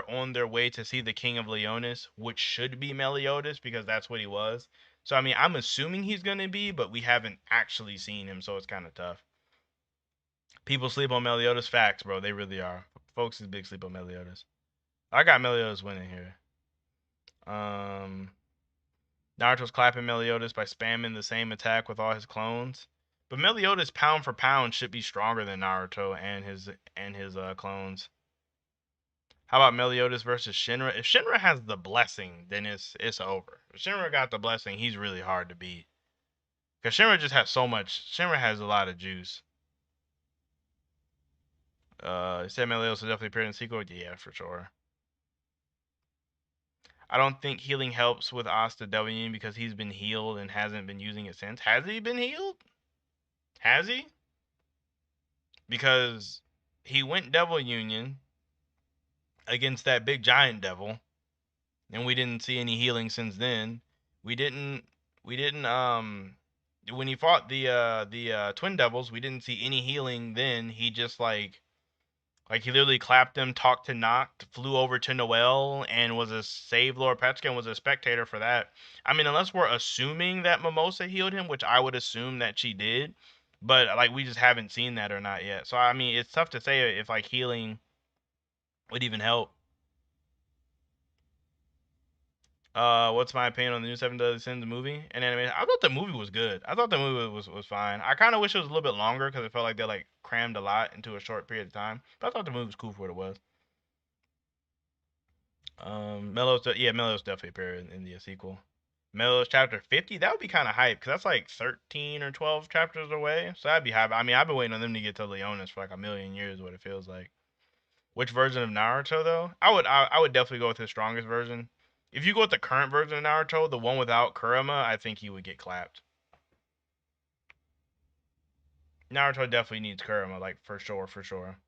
on their way to see the King of Leonis, which should be Meliodas because that's what he was. So I mean, I'm assuming he's gonna be, but we haven't actually seen him, so it's kind of tough. People sleep on Meliodas. Facts, bro. They really are. Folks is big sleep on Meliodas. I got Meliodas winning here. Naruto's clapping Meliodas by spamming the same attack with all his clones. But Meliodas pound for pound should be stronger than Naruto and his clones. How about Meliodas versus Shinra? If Shinra has the blessing, then it's over. If Shinra got the blessing, he's really hard to beat. Cause Shinra just has so much. Shinra has a lot of juice. Said Meliodas will definitely appear in the sequel. Yeah, for sure. I don't think healing helps with Asta W because he's been healed and hasn't been using it since. Has he been healed? Has he? Because he went Devil Union against that big giant devil, and we didn't see any healing since then. We didn't when he fought the twin devils, we didn't see any healing then. He just like he literally clapped them, talked to Noct, flew over to Noel, and was a save Lord Petra and was a spectator for that. I mean, unless we're assuming that Mimosa healed him, which I would assume that she did, but like we just haven't seen that or not yet. So I mean, it's tough to say if like healing would even help. What's my opinion on the new Seven Deadly Sins movie and animation? I thought the movie was good. I thought the movie was fine. I kind of wish it was a little bit longer because it felt like they like crammed a lot into a short period of time. But I thought the movie was cool for what it was. Mello's definitely appear in the sequel. Mello's chapter 50, that would be kind of hype because that's like 13 or 12 chapters away. So that'd be hype. I mean, I've been waiting on them to get to Leonis for like a million years. What it feels like. Which version of Naruto though? I would definitely go with his strongest version. If you go with the current version of Naruto, the one without Kurama, I think he would get clapped. Naruto definitely needs Kurama, like for sure, for sure.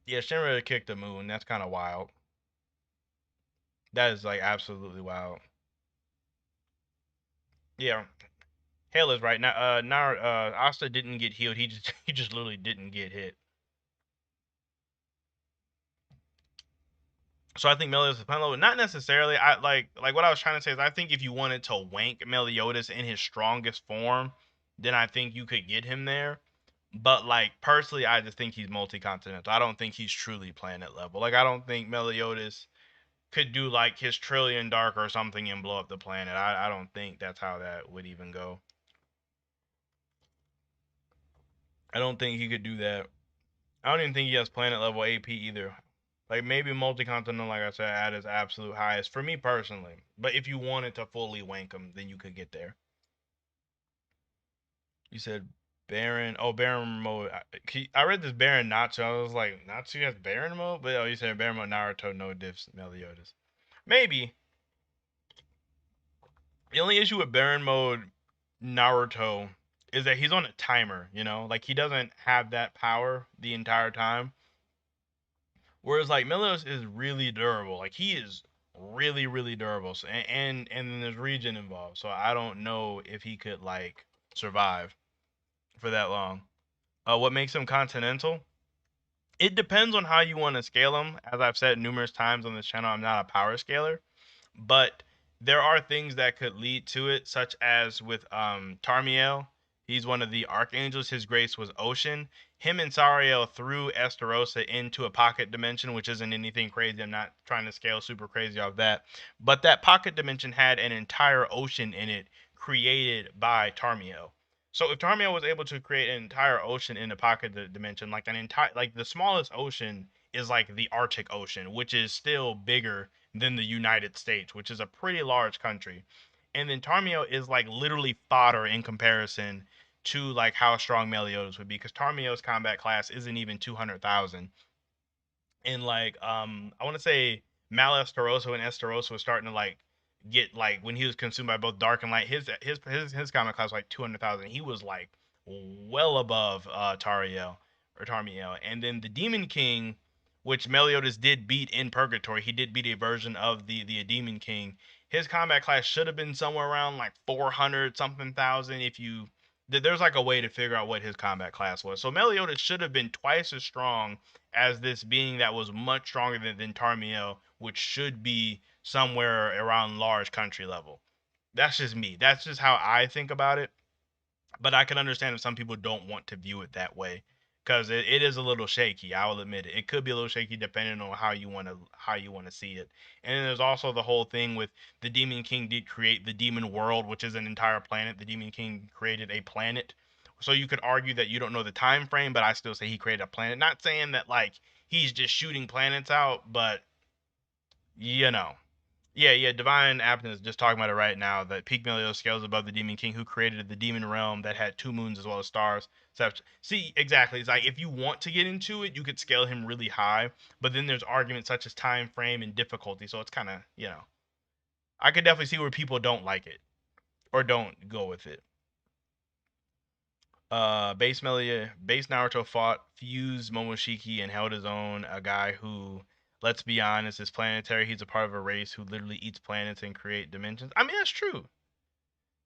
Yeah, Shinra kicked the moon. That's kind of wild. That is like absolutely wild. Yeah, Hale is right. Now, Asta didn't get healed. He just literally didn't get hit. So I think Meliodas is level. Not necessarily. I like what I was trying to say is I think if you wanted to wank Meliodas in his strongest form, then I think you could get him there. But like personally, I just think he's multi-continental. I don't think he's truly planet level. Like I don't think Meliodas, could do like his trillion dark or something and blow up the planet. I don't think that's how that would even go. I don't think he could do that. I don't even think he has planet level AP either. Like maybe multi-continental, like I said, at his absolute highest for me personally. But if you wanted to fully wank him, then you could get there. You said Baron. Oh, Baron mode. I read this Baron Natsu. I was like, Natsu has Baron mode, but oh, you said Baron mode Naruto no diffs Meliodas. Maybe the only issue with Baron mode Naruto is that he's on a timer. You know, like he doesn't have that power the entire time. Whereas like Meliodas is really durable. Like he is really really durable. So, and then there's regen involved. So I don't know if he could like survive for that long. What makes him continental? It depends on how you want to scale him. As I've said numerous times on this channel, I'm not a power scaler, but there are things that could lead to it, such as with Tarmiel. He's one of the archangels. His grace was ocean. Him and Sariel threw Estarossa into a pocket dimension, which isn't anything crazy. I'm not trying to scale super crazy off that. But that pocket dimension had an entire ocean in it created by Tarmiel. So if Tarmiel was able to create an entire ocean in the pocket dimension, like an entire, like the smallest ocean is like the Arctic Ocean, which is still bigger than the United States, which is a pretty large country. And then Tarmiel is like literally fodder in comparison to like how strong Meliodas would be, because Tarmiel's combat class isn't even 200,000. And like I want to say Mal Esteroso and Esteroso was starting to like get like when he was consumed by both dark and light, his combat class was like 200,000. He was like well above Tariel or Tarmiel. And then the Demon King, which Meliodas did beat in Purgatory, he did beat a version of the Demon King. His combat class should have been somewhere around like 400 something thousand. If you there's like a way to figure out what his combat class was. So Meliodas should have been twice as strong as this being that was much stronger than Tarmiel, which should be somewhere around large country level. That's just me. That's just how I think about it. But I can understand if some people don't want to view it that way, because it is a little shaky. I will admit it. It could be a little shaky depending on how you want to see it. And then there's also the whole thing with the Demon King did create the Demon World, which is an entire planet. The Demon King created a planet. So you could argue that you don't know the time frame, but I still say he created a planet. Not saying that like he's just shooting planets out, but you know. Yeah, Divine Abstinence is just talking about it right now. That peak Meliodas scales above the Demon King, who created the Demon Realm that had two moons as well as stars. So, see, exactly. It's like if you want to get into it, you could scale him really high, but then there's arguments such as time frame and difficulty. So it's kind of, I could definitely see where people don't like it or don't go with it. Base Naruto fought Fuse Momoshiki and held his own. A guy who, let's be honest, is planetary. He's a part of a race who literally eats planets and create dimensions. I mean, that's true.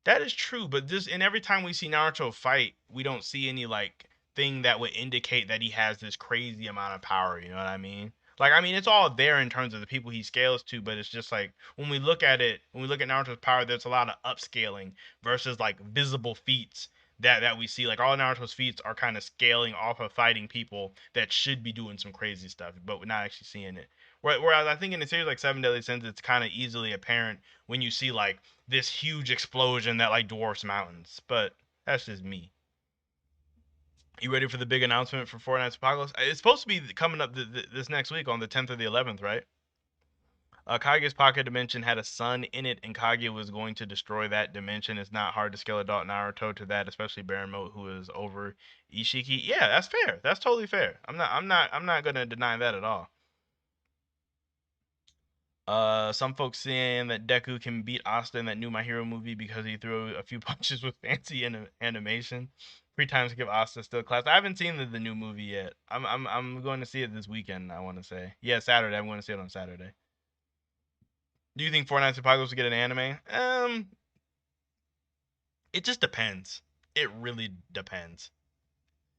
That is true, but and every time we see Naruto fight, we don't see any like thing that would indicate that he has this crazy amount of power, you know what I mean? Like I mean it's all there in terms of the people he scales to, but it's just like when we look at it, when we look at Naruto's power, there's a lot of upscaling versus like visible feats that we see. Like all Naruto's feats are kind of scaling off of fighting people that should be doing some crazy stuff, but we're not actually seeing it. Whereas I think in a series like Seven Deadly Sins, it's kind of easily apparent when you see like this huge explosion that like dwarfs mountains. But that's just me. You ready for the big announcement for Fortnite's Apocalypse? It's supposed to be coming up this next week on the 10th or the 11th, right? Kaguya's pocket dimension had a sun in it, and Kaguya was going to destroy that dimension. It's not hard to scale adult Naruto to that, especially Baron Mode, who is over Ishiki. Yeah, that's fair. That's totally fair. I'm not gonna deny that at all. Some folks saying that Deku can beat Asta in that new My Hero movie because he threw a few punches with fancy animation. 3 times to give Asta still class. I haven't seen the new movie yet. I'm going to see it this weekend. I want to say, yeah, Saturday. I'm going to see it on Saturday. Do you think Fortnite's Apocalypse will get an anime? It just depends. It really depends.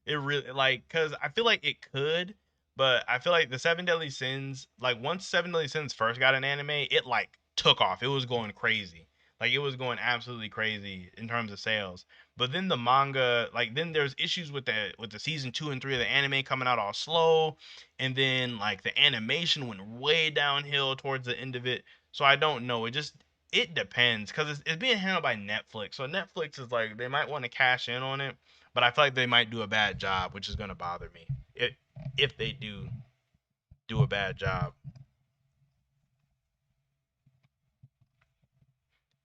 It really like because I feel like it could, but I feel like the Seven Deadly Sins, like once Seven Deadly Sins first got an anime, it like took off. It was going crazy. Like it was going absolutely crazy in terms of sales. But then the manga, like then there's issues with the season 2 and 3 of the anime coming out all slow, and then like the animation went way downhill towards the end of it. So I don't know. It depends because it's being handled by Netflix. So Netflix is like they might want to cash in on it, but I feel like they might do a bad job, which is gonna bother me if they do a bad job.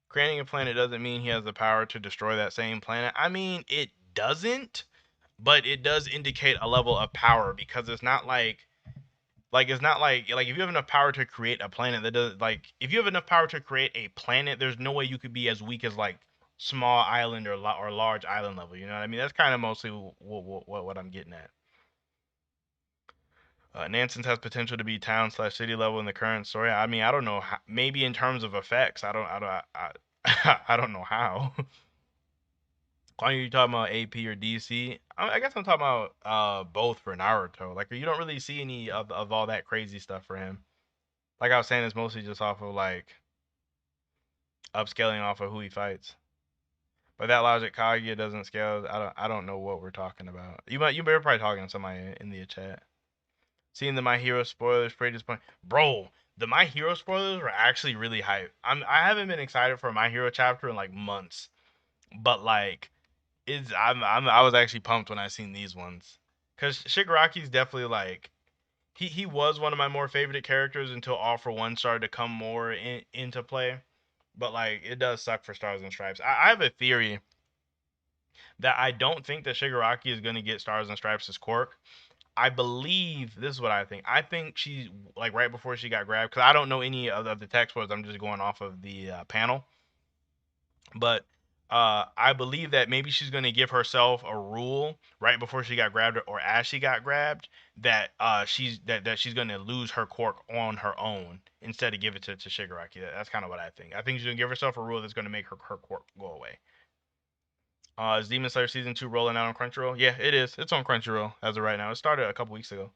Creating a planet doesn't mean he has the power to destroy that same planet. I mean, it doesn't, but it does indicate a level of power because it's not like it's not like if you have enough power to create a planet that does like if you have enough power to create a planet, there's no way you could be as weak as like small island or large island level. You know what I mean? That's kind of mostly what I'm getting at. Nanson's has potential to be town/city level in the current story. I mean, I don't know. How, maybe in terms of effects, I don't know how. Are you talking about AP or DC? I guess I'm talking about both for Naruto. Like you don't really see any of all that crazy stuff for him. Like I was saying, it's mostly just off of like upscaling off of who he fights. But that logic, Kaguya doesn't scale. I don't know what we're talking about. You better probably talking to somebody in the chat. Seeing the My Hero spoilers pretty disappointing. Bro, the My Hero spoilers were actually really hype. I haven't been excited for a My Hero chapter in like months. But like I was actually pumped when I seen these ones. Cause Shigaraki's definitely like he was one of my more favorite characters until All for One started to come more into play. But like it does suck for Stars and Stripes. I have a theory that I don't think that Shigaraki is gonna get Stars and Stripes as Quirk. I believe this is what I think. I think she's like right before she got grabbed because I don't know any of the text words. I'm just going off of the panel, but I believe that maybe she's going to give herself a rule right before she got grabbed or as she got grabbed that that she's going to lose her quirk on her own instead of give it to Shigaraki. That's kind of what I think. I think she's going to give herself a rule that's going to make her quirk go away. Is Demon Slayer season 2 rolling out on Crunchyroll? Yeah, it is. It's on Crunchyroll as of right now. It started a couple weeks ago.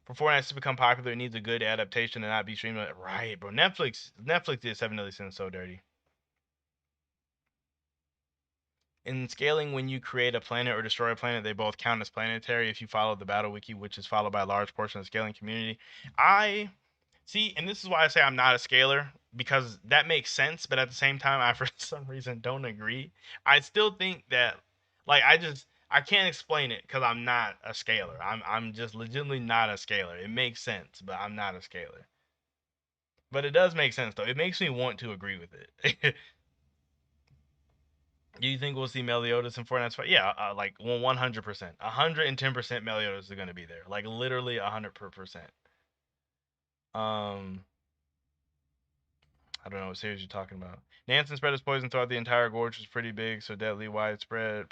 For Fortnite to become popular, it needs a good adaptation and not be streamed. Right, bro. Netflix did Seven Deadly Sins so dirty. In scaling, when you create a planet or destroy a planet, they both count as planetary if you follow the battle wiki, which is followed by a large portion of the scaling community. I see, and this is why I say I'm not a scaler because that makes sense, but at the same time, I for some reason don't agree. I still think that, like, I can't explain it because I'm not a scaler. I'm just legitimately not a scaler. It makes sense, but I'm not a scaler. But it does make sense though. It makes me want to agree with it. Do you think we'll see Meliodas in Fortnite's fight? Yeah, like 100%, 110% Meliodas is gonna be there. Like literally 100%. Um, I don't know what series you're talking about. Nansen spread his poison throughout the entire gorge, was pretty big, so deadly widespread.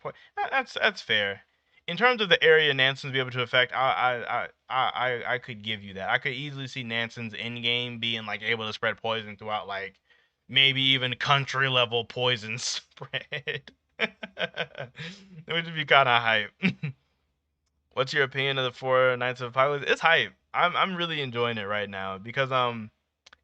That's fair. In terms of the area Nansen's be able to affect, I could give you that. I could easily see Nansen's end game being like able to spread poison throughout like maybe even country level poison spread. Which would be kind of hype. What's your opinion of the four Knights of Apocalypse? It's hype. I'm really enjoying it right now because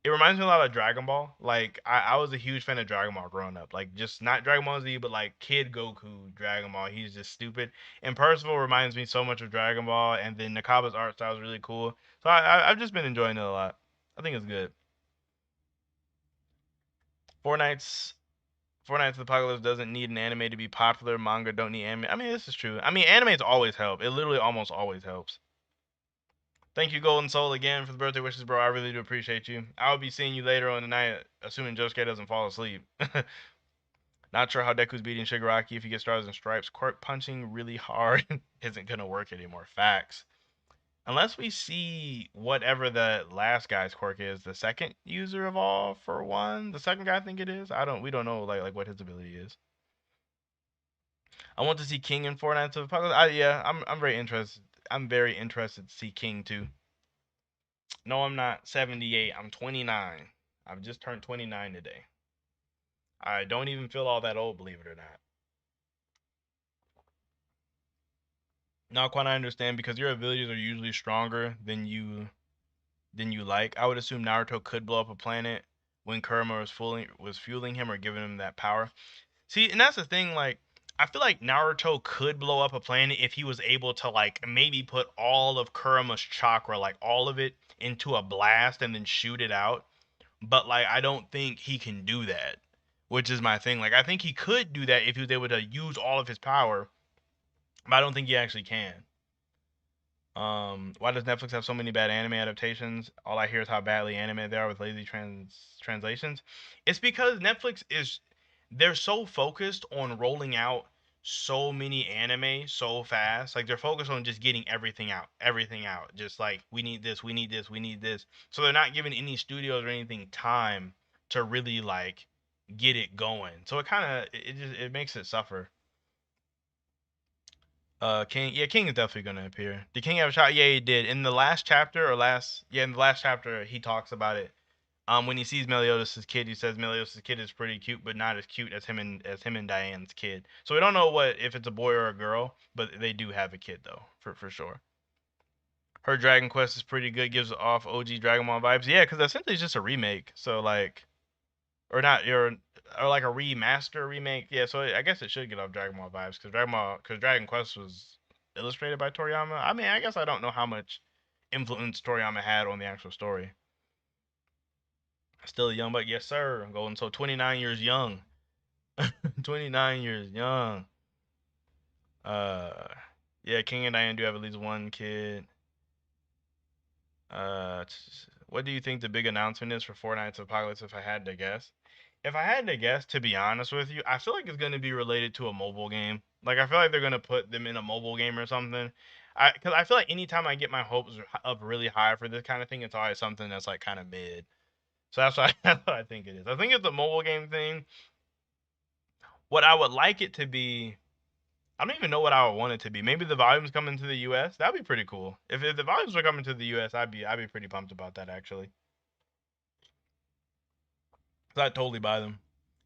it reminds me a lot of Dragon Ball. Like I was a huge fan of Dragon Ball growing up. Like just not Dragon Ball Z, but like Kid Goku Dragon Ball. He's just stupid. And Percival reminds me so much of Dragon Ball. And then Nakaba's art style is really cool. So I've just been enjoying it a lot. I think it's good. Four Knights Four Knights of the Apocalypse doesn't need an anime to be popular. Manga don't need anime. I mean, this is true. I mean, animes always help. It literally almost always helps. Thank you, Golden Soul, again for the birthday wishes, bro. I really do appreciate you. I'll be seeing you later on tonight, assuming Josuke doesn't fall asleep. Not sure how Deku's beating Shigaraki if he gets stars and stripes. Quirk punching really hard isn't gonna work anymore. Facts. Unless we see whatever the last guy's quirk is, the second user of all for one. The second guy I think it is. We don't know like what his ability is. I want to see King in Fortnite to the public. Yeah, I'm very interested. I'm very interested to see King too. No, I'm not 78. I'm 29. I've just turned 29 today. I don't even feel all that old, believe it or not. Now, quite I understand because your abilities are usually stronger than you like. I would assume Naruto could blow up a planet when Kurama was fueling him or giving him that power. See, and that's the thing. Like, I feel like Naruto could blow up a planet if he was able to like maybe put all of Kurama's chakra, like all of it, into a blast and then shoot it out. But like, I don't think he can do that, which is my thing. Like, I think he could do that if he was able to use all of his power, but I don't think he actually can. Why does Netflix have so many bad anime adaptations? All I hear is how badly animated they are with lazy translations. It's because Netflix is they're so focused on rolling out so many anime so fast. Like they're focused on just getting everything out. Just like we need this, we need this, we need this. So they're not giving any studios or anything time to really like get it going. So it kind of it makes it suffer. King, yeah, King is definitely gonna appear. Did King have a shot? Yeah, he did. In the last chapter, in the last chapter, he talks about it. When he sees Meliodas' kid, he says Meliodas' kid is pretty cute, but not as cute as him and Diane's kid. So we don't know what if it's a boy or a girl, but they do have a kid though, for sure. Her Dragon Quest is pretty good, gives off OG Dragon Ball vibes. Yeah, because essentially it's just a remake. So like, or not, or like a remaster remake. Yeah, so I guess it should get off Dragon Ball vibes because Dragon Quest was illustrated by Toriyama. I mean, I guess I don't know how much influence Toriyama had on the actual story. Still a young buck, yes sir. I'm going so 29 years young. 29 years young. Uh, yeah, King and Diane do have at least one kid. Uh, what do you think the big announcement is for Fortnite's Apocalypse? If I had to guess, to be honest with you, I feel like it's going to be related to a mobile game. Like I feel like they're going to put them in a mobile game or something. Because I feel like anytime I get my hopes up really high for this kind of thing, it's always something that's like kind of mid. So that's what I think it is. I think it's a mobile game thing. What I would like it to be, I don't even know what I would want it to be. Maybe the volumes coming to the U.S. That'd be pretty cool. If the volumes were coming to the U.S., I'd be pretty pumped about that actually. So I'd totally buy them.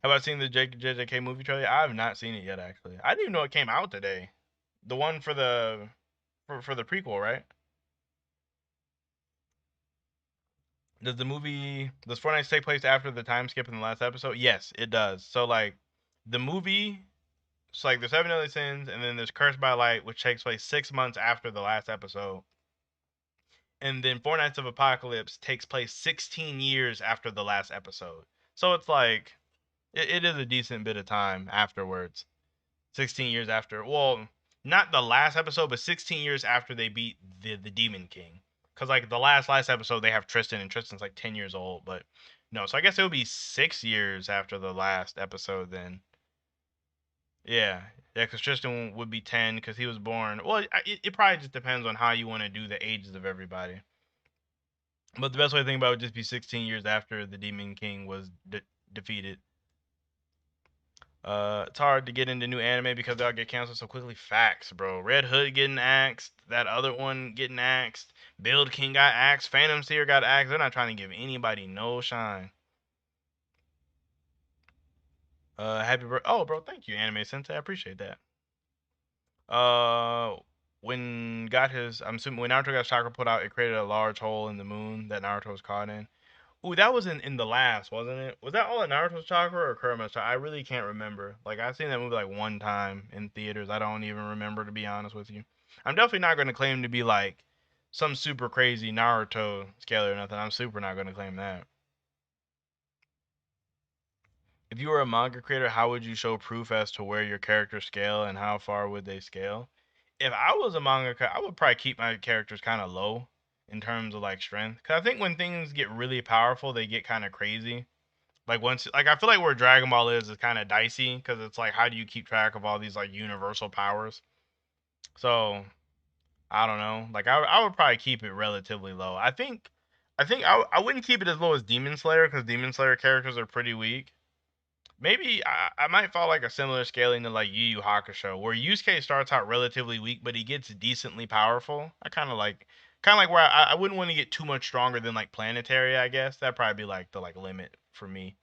Have I seen the JJK movie trailer? I have not seen it yet actually. I didn't even know it came out today. The one for the prequel, right? Does Fortnite take place after the time skip in the last episode? Yes, it does. So like the movie, it's like there's Seven Deadly Sins, and then there's Cursed by Light, which takes place 6 months after the last episode. And then Four Nights of Apocalypse takes place 16 years after the last episode. So it's like it is a decent bit of time afterwards. 16 years after. Well, not the last episode, but 16 years after they beat the Demon King. Cause like the last episode they have Tristan and Tristan's like 10 years old, but no. So I guess it would be 6 years after the last episode then. Yeah, yeah, because Tristan would be 10 because he was born. Well, it probably just depends on how you want to do the ages of everybody. But the best way to think about it would just be 16 years after the Demon King was defeated. It's hard to get into new anime because they all get canceled so quickly. Facts, bro. Red Hood getting axed. That other one getting axed. Build King got axed. Phantom Seer got axed. They're not trying to give anybody no shine. Happy birthday. Oh, bro, thank you, Anime Sensei. I appreciate that. Uh, I'm assuming when Naruto got chakra put out, it created a large hole in the moon that Naruto was caught in. Ooh, that was in the last, wasn't it? Was that all at Naruto's chakra or Kurama's chakra? I really can't remember. Like I've seen that movie like one time in theaters. I don't even remember to be honest with you. I'm definitely not going to claim to be like some super crazy Naruto scaler or nothing. I'm super not going to claim that. If you were a manga creator, how would you show proof as to where your characters scale and how far would they scale? If I was a manga, I would probably keep my characters kind of low in terms of like strength. Cause I think when things get really powerful, they get kind of crazy. Like once, like I feel like where Dragon Ball is kind of dicey because it's like how do you keep track of all these like universal powers? So I don't know. Like I would probably keep it relatively low. I wouldn't keep it as low as Demon Slayer because Demon Slayer characters are pretty weak. Maybe I might follow like a similar scaling to like Yu Yu Hakusho, where Yusuke starts out relatively weak, but he gets decently powerful. I kind of like where I wouldn't want to get too much stronger than like Planetary. I guess that'd probably be like the like limit for me.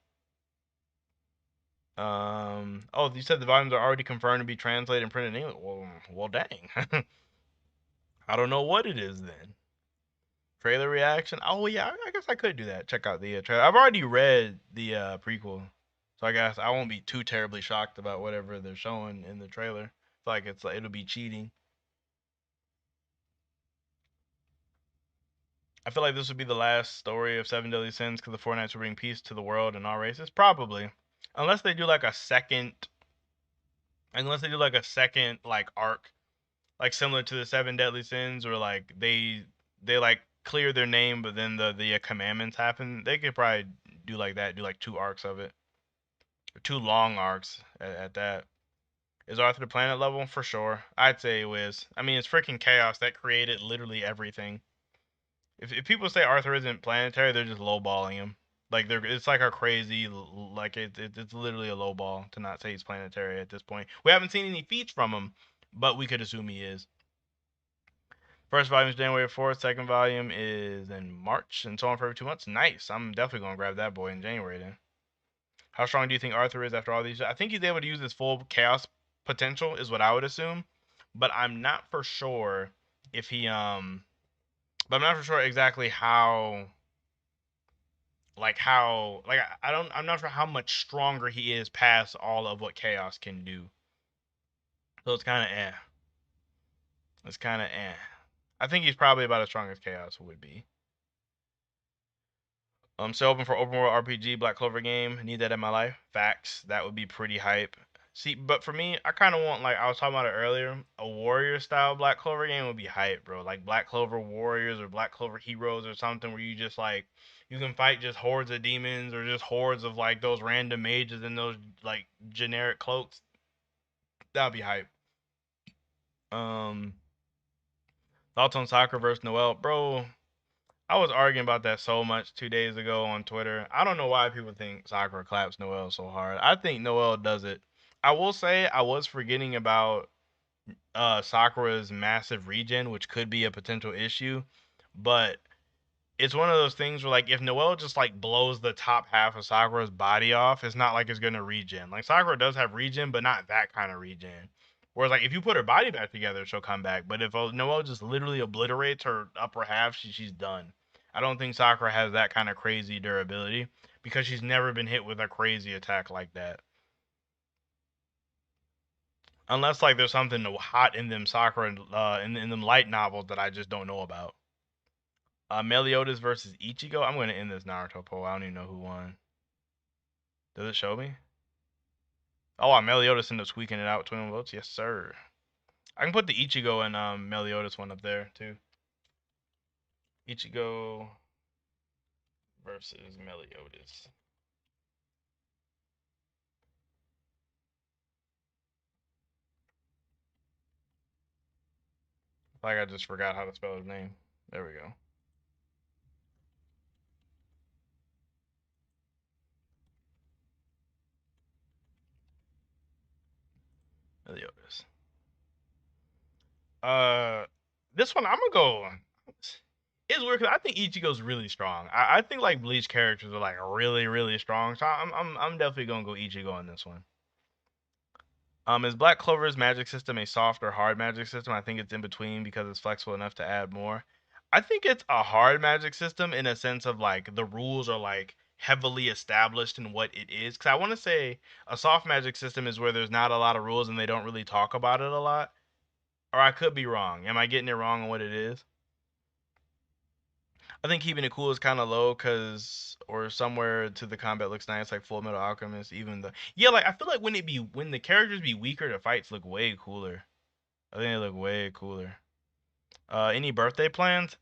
Oh, you said the volumes are already confirmed to be translated and printed in English. Well, dang. I don't know what it is then. Trailer reaction. Oh yeah, I guess I could do that. Check out the trailer. I've already read the prequel, so I guess I won't be too terribly shocked about whatever they're showing in the trailer. It's like it'll be cheating. I feel like this would be the last story of Seven Deadly Sins because the Four Knights will bring peace to the world and all races. Probably, unless they do like a second, like arc, like similar to the Seven Deadly Sins, or like they like clear their name, but then the commandments happen. They could probably do like that, do like two arcs of it, or two long arcs at that. Is Arthur the planet level? For sure. I'd say it is. I mean, it's freaking chaos that created literally everything. If people say Arthur isn't planetary, they're just lowballing him. Like it's like a crazy, like it's literally a lowball to not say he's planetary at this point. We haven't seen any feats from him, but we could assume he is. First volume is January 4th. Second volume is in March, and so on for every 2 months. Nice. I'm definitely gonna grab that boy in January then. How strong do you think Arthur is after all these? I think he's able to use his full chaos potential, is what I would assume. But I'm not for sure if he But I'm not for sure exactly I'm not sure how much stronger he is past all of what chaos can do. So it's kind of eh. It's kind of eh. I think he's probably about as strong as chaos would be. Still open for open world RPG Black Clover game. Need that in my life. Facts. That would be pretty hype. See, but for me, I kind of want, like I was talking about it earlier, a warrior style Black Clover game would be hype, bro. Like Black Clover Warriors or Black Clover Heroes or something where you just like you can fight just hordes of demons or just hordes of like those random mages in those like generic cloaks. That'd be hype. Um, Thoughts on soccer versus Noel, bro? I was arguing about that so much 2 days ago on Twitter. I don't know why people think Sakura claps Noel so hard. I think Noel does it. I will say I was forgetting about Sakura's massive regen, which could be a potential issue. But it's one of those things where like if Noel just like blows the top half of Sakura's body off, it's not like it's gonna regen. Like Sakura does have regen, but not that kind of regen. Whereas like if you put her body back together, she'll come back. But if Noel just literally obliterates her upper half, she's done. I don't think Sakura has that kind of crazy durability because she's never been hit with a crazy attack like that. Unless like there's something hot in them Sakura in them light novels that I just don't know about. Meliodas versus Ichigo. I'm gonna end this Naruto poll. I don't even know who won. Does it show me? Oh, Meliodas ended up squeaking it out. 21 votes. Yes, sir. I can put the Ichigo and Meliodas one up there too. Ichigo versus Meliodas. Like I just forgot how to spell his name. There we go. Meliodas. Uh, this one I'm gonna go. It's weird because I think Ichigo's really strong. I think like Bleach characters are like really really strong. So I'm definitely gonna go Ichigo on this one. Is Black Clover's magic system a soft or hard magic system? I think it's in between because it's flexible enough to add more. I think it's a hard magic system in a sense of like the rules are like heavily established in what it is. Because I want to say a soft magic system is where there's not a lot of rules and they don't really talk about it a lot. Or I could be wrong. Am I getting it wrong on what it is? I think keeping it cool is kind of low because, or somewhere to the combat looks nice, like Full Metal Alchemist. Even the yeah, like I feel like when the characters be weaker, the fights look way cooler. I think they look way cooler. Any birthday plans?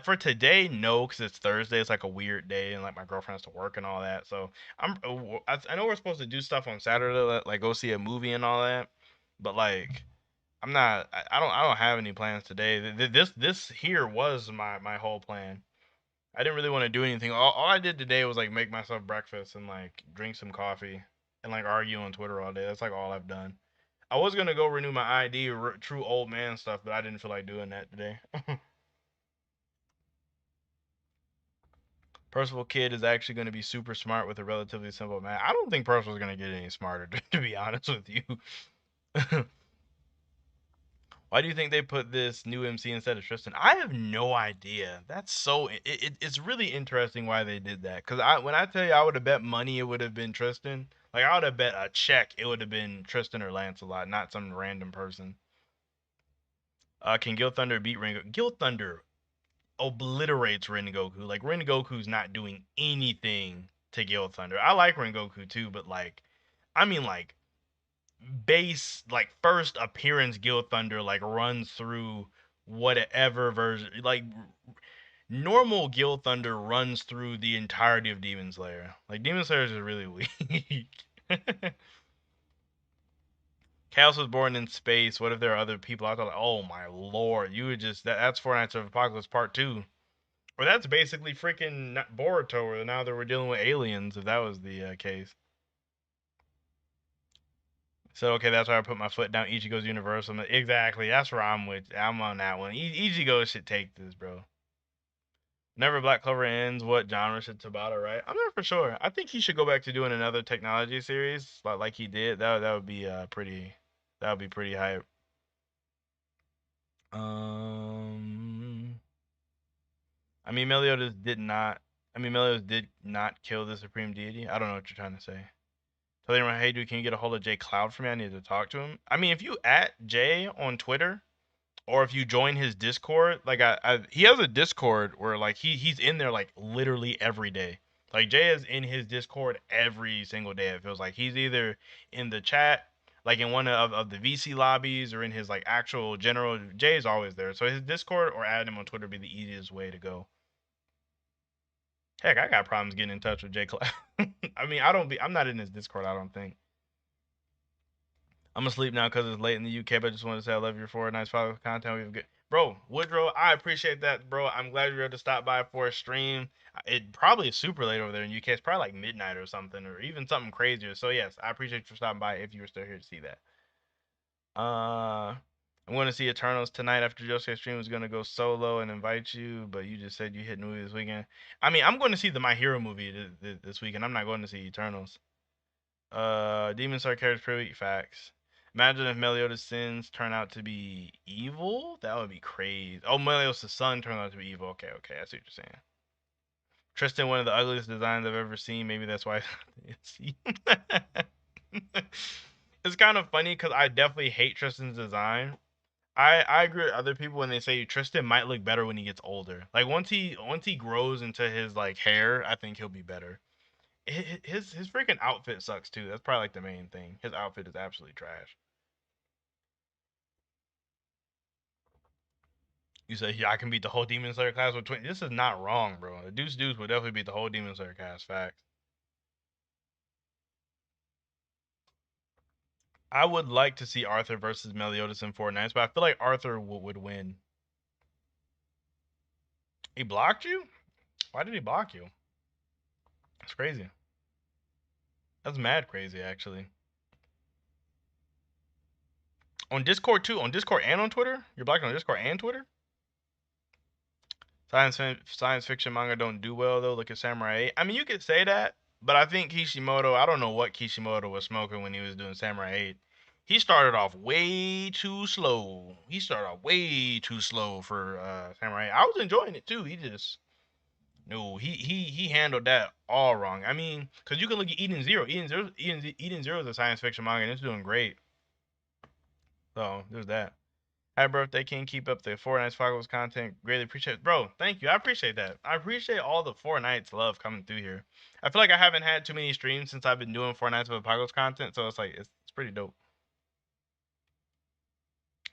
For today, no, because it's Thursday. It's like a weird day, and like my girlfriend has to work and all that. So I know we're supposed to do stuff on Saturday, like go see a movie and all that. But like, I'm not. I don't have any plans today. This here was my whole plan. I didn't really want to do anything. All I did today was like make myself breakfast and like drink some coffee and like argue on Twitter all day. That's like all I've done. I was gonna go renew my ID, true old man stuff, but I didn't feel like doing that today. Percival Kid is actually going to be super smart with a relatively simple math. I don't think Percival's going to get any smarter, to be honest with you. Why do you think they put this new MC instead of Tristan? I have no idea. That's so it's really interesting why they did that. Cause when I tell you I would have bet money it would have been Tristan. Like I would have bet a check it would have been Tristan or Lancelot, not some random person. Can Gil Thunder beat Ringo? Gil Thunder obliterates Rengoku. Like Rengoku's not doing anything to Gil Thunder. I like Rengoku too, but like, I mean like base like first appearance Gil Thunder like runs through whatever version like normal Gil Thunder runs through the entirety of Demon Slayer. Like Demon Slayer is really weak. Chaos was born in space. What if there are other people? I thought, oh my lord, you would just that's Four Nights of Apocalypse Part 2. Or that's basically freaking Boruto. Or now that we're dealing with aliens, if that was the case. So okay, that's why I put my foot down. Ichigo's universal. Exactly, that's where I'm with. I'm on that one. Ichigo should take this, bro. Never Black Clover ends. What genre should Tabata write? I'm not for sure. I think he should go back to doing another technology series like he did. That would be pretty. That would be pretty hype. I mean, Meliodas did not. I mean, Meliodas did not kill the supreme deity. I don't know what you're trying to say. Tell him, hey, dude, can you get a hold of Jay Cloud for me? I need to talk to him. I mean, if you at Jay on Twitter, or if you join his Discord, like he has a Discord where like he's in there like literally every day. Like Jay is in his Discord every single day. It feels like he's either in the chat, like in one of the VC lobbies, or in his like actual general. Jay is always there. So his Discord or add him on Twitter would be the easiest way to go. Heck, I got problems getting in touch with Jay Cloud. I mean, I'm not in his Discord. I don't think. I'm asleep now because it's late in the UK, but I just wanted to say I love your four nice follow content. We've got bro Woodrow. I appreciate that, bro. I'm glad you're able to stop by for a stream. It probably is super late over there in the UK. It's probably like midnight or something, or even something crazier. So yes, I appreciate you for stopping by. If you were still here to see that, I'm going to see Eternals tonight after Josuke's stream was going to go solo and invite you, but you just said you hit movie this weekend. I mean, I'm going to see the My Hero movie this weekend. I'm not going to see Eternals. Demon Slayer characters per week. Facts. Imagine if Meliodas' sins turn out to be evil. That would be crazy. Oh, Meliodas' son turned out to be evil. Okay, okay, I see what you're saying. Tristan, one of the ugliest designs I've ever seen. Maybe that's why. It's kind of funny because I definitely hate Tristan's design. I agree with other people when they say Tristan might look better when he gets older. Like once he grows into his like hair, I think he'll be better. His freaking outfit sucks too. That's probably like the main thing. His outfit is absolutely trash. You say, yeah, I can beat the whole Demon Slayer class with 20. This is not wrong, bro. The Deuce will definitely beat the whole Demon Slayer class. Facts. I would like to see Arthur versus Meliodas in Fortnite, but I feel like Arthur would win. He blocked you? Why did he block you? That's crazy. That's mad crazy, actually. On Discord too? On Discord and on Twitter? You're blocked on Discord and Twitter? Science fiction manga don't do well though. Look at Samurai 8. I mean, you could say that, but I think Kishimoto. I don't know what Kishimoto was smoking when he was doing Samurai 8. He started off way too slow. He started off way too slow for Samurai 8. I was enjoying it too. He just no. He handled that all wrong. I mean, because you can look at Eden Zero. Eden Zero is a science fiction manga and it's doing great. So there's that. Happy birthday, King. Keep up the Four Nights Foggles content. Greatly appreciate it. Bro, thank you. I appreciate that. I appreciate all the Four Nights love coming through here. I feel like I haven't had too many streams since I've been doing Four Nights of Apocalypse content, so it's like it's pretty dope.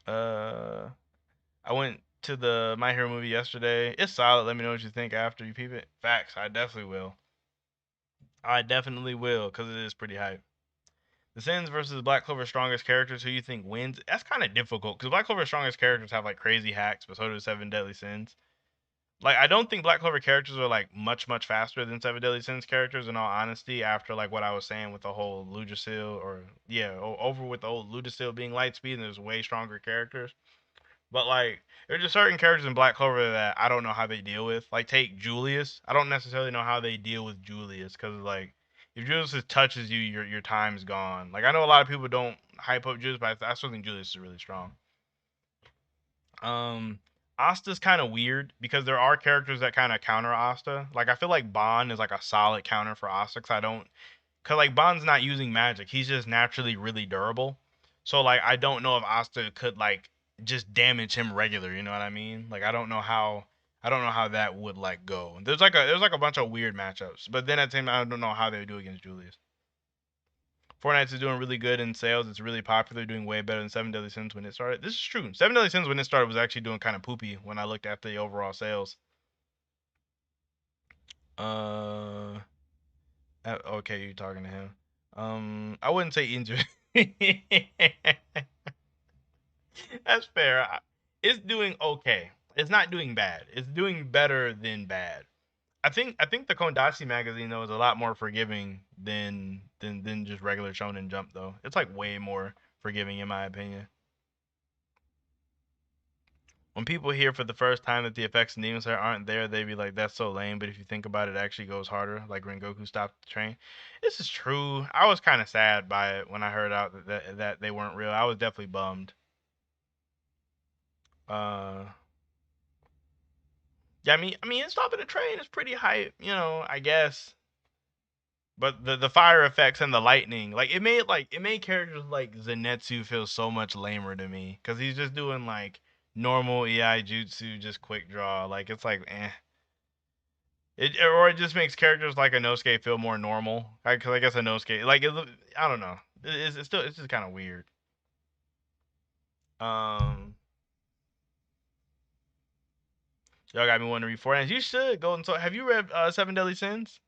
I went to the My Hero movie yesterday. It's solid. Let me know what you think after you peep it. Facts. I definitely will. I definitely will, because it is pretty hype. The Sins versus Black Clover's strongest characters. Who you think wins? That's kind of difficult because Black Clover's strongest characters have like crazy hacks, but so do Seven Deadly Sins. Like I don't think Black Clover characters are like much faster than Seven Deadly Sins characters. In all honesty, after like what I was saying with the whole Ludasil, or yeah, over with the old Ludasil being light speed, and there's way stronger characters. But like, there's just certain characters in Black Clover that I don't know how they deal with. Like, take Julius. I don't necessarily know how they deal with Julius because like, if Julius touches you, your time's gone. Like, I know a lot of people don't hype up Julius, but I still think Julius is really strong. Um, Asta's kind of weird because there are characters that kind of counter Asta. Like I feel like Bond is like a solid counter for Asta because I don't, cause like Bond's not using magic. He's just naturally really durable. So like I don't know if Asta could like just damage him regular. You know what I mean? Like I don't know how that would like go. There's like a bunch of weird matchups, but then at the same time I don't know how they would do against Julius. Fortnite is doing really good in sales. It's really popular, doing way better than Seven Deadly Sins when it started. This is true. Seven Deadly Sins when it started was actually doing kind of poopy when I looked at the overall sales. Uh, okay, you talking to him? I wouldn't say injured. That's fair. It's doing okay. It's not doing bad. It's doing better than bad. I think the Kondachi magazine though is a lot more forgiving than just regular Shonen Jump though. It's like way more forgiving in my opinion. When people hear for the first time that the effects in Demon Slayer aren't there, they be like, "That's so lame." But if you think about it, it actually goes harder. Like Rengoku stopped the train. This is true. I was kind of sad by it when I heard out that they weren't real. I was definitely bummed. Uh, yeah, I mean, stopping the train is pretty hype, I guess. But the fire effects and the lightning, like it made characters like Zenitsu feel so much lamer to me because he's just doing like normal EI jutsu, just quick draw. Like it's like or it just makes characters like Inosuke feel more normal. Because I guess Inosuke, like I don't know, it's just kind of weird. Um, y'all got me wanting to read Fortnite. You should go and so. Have you read Seven Deadly Sins?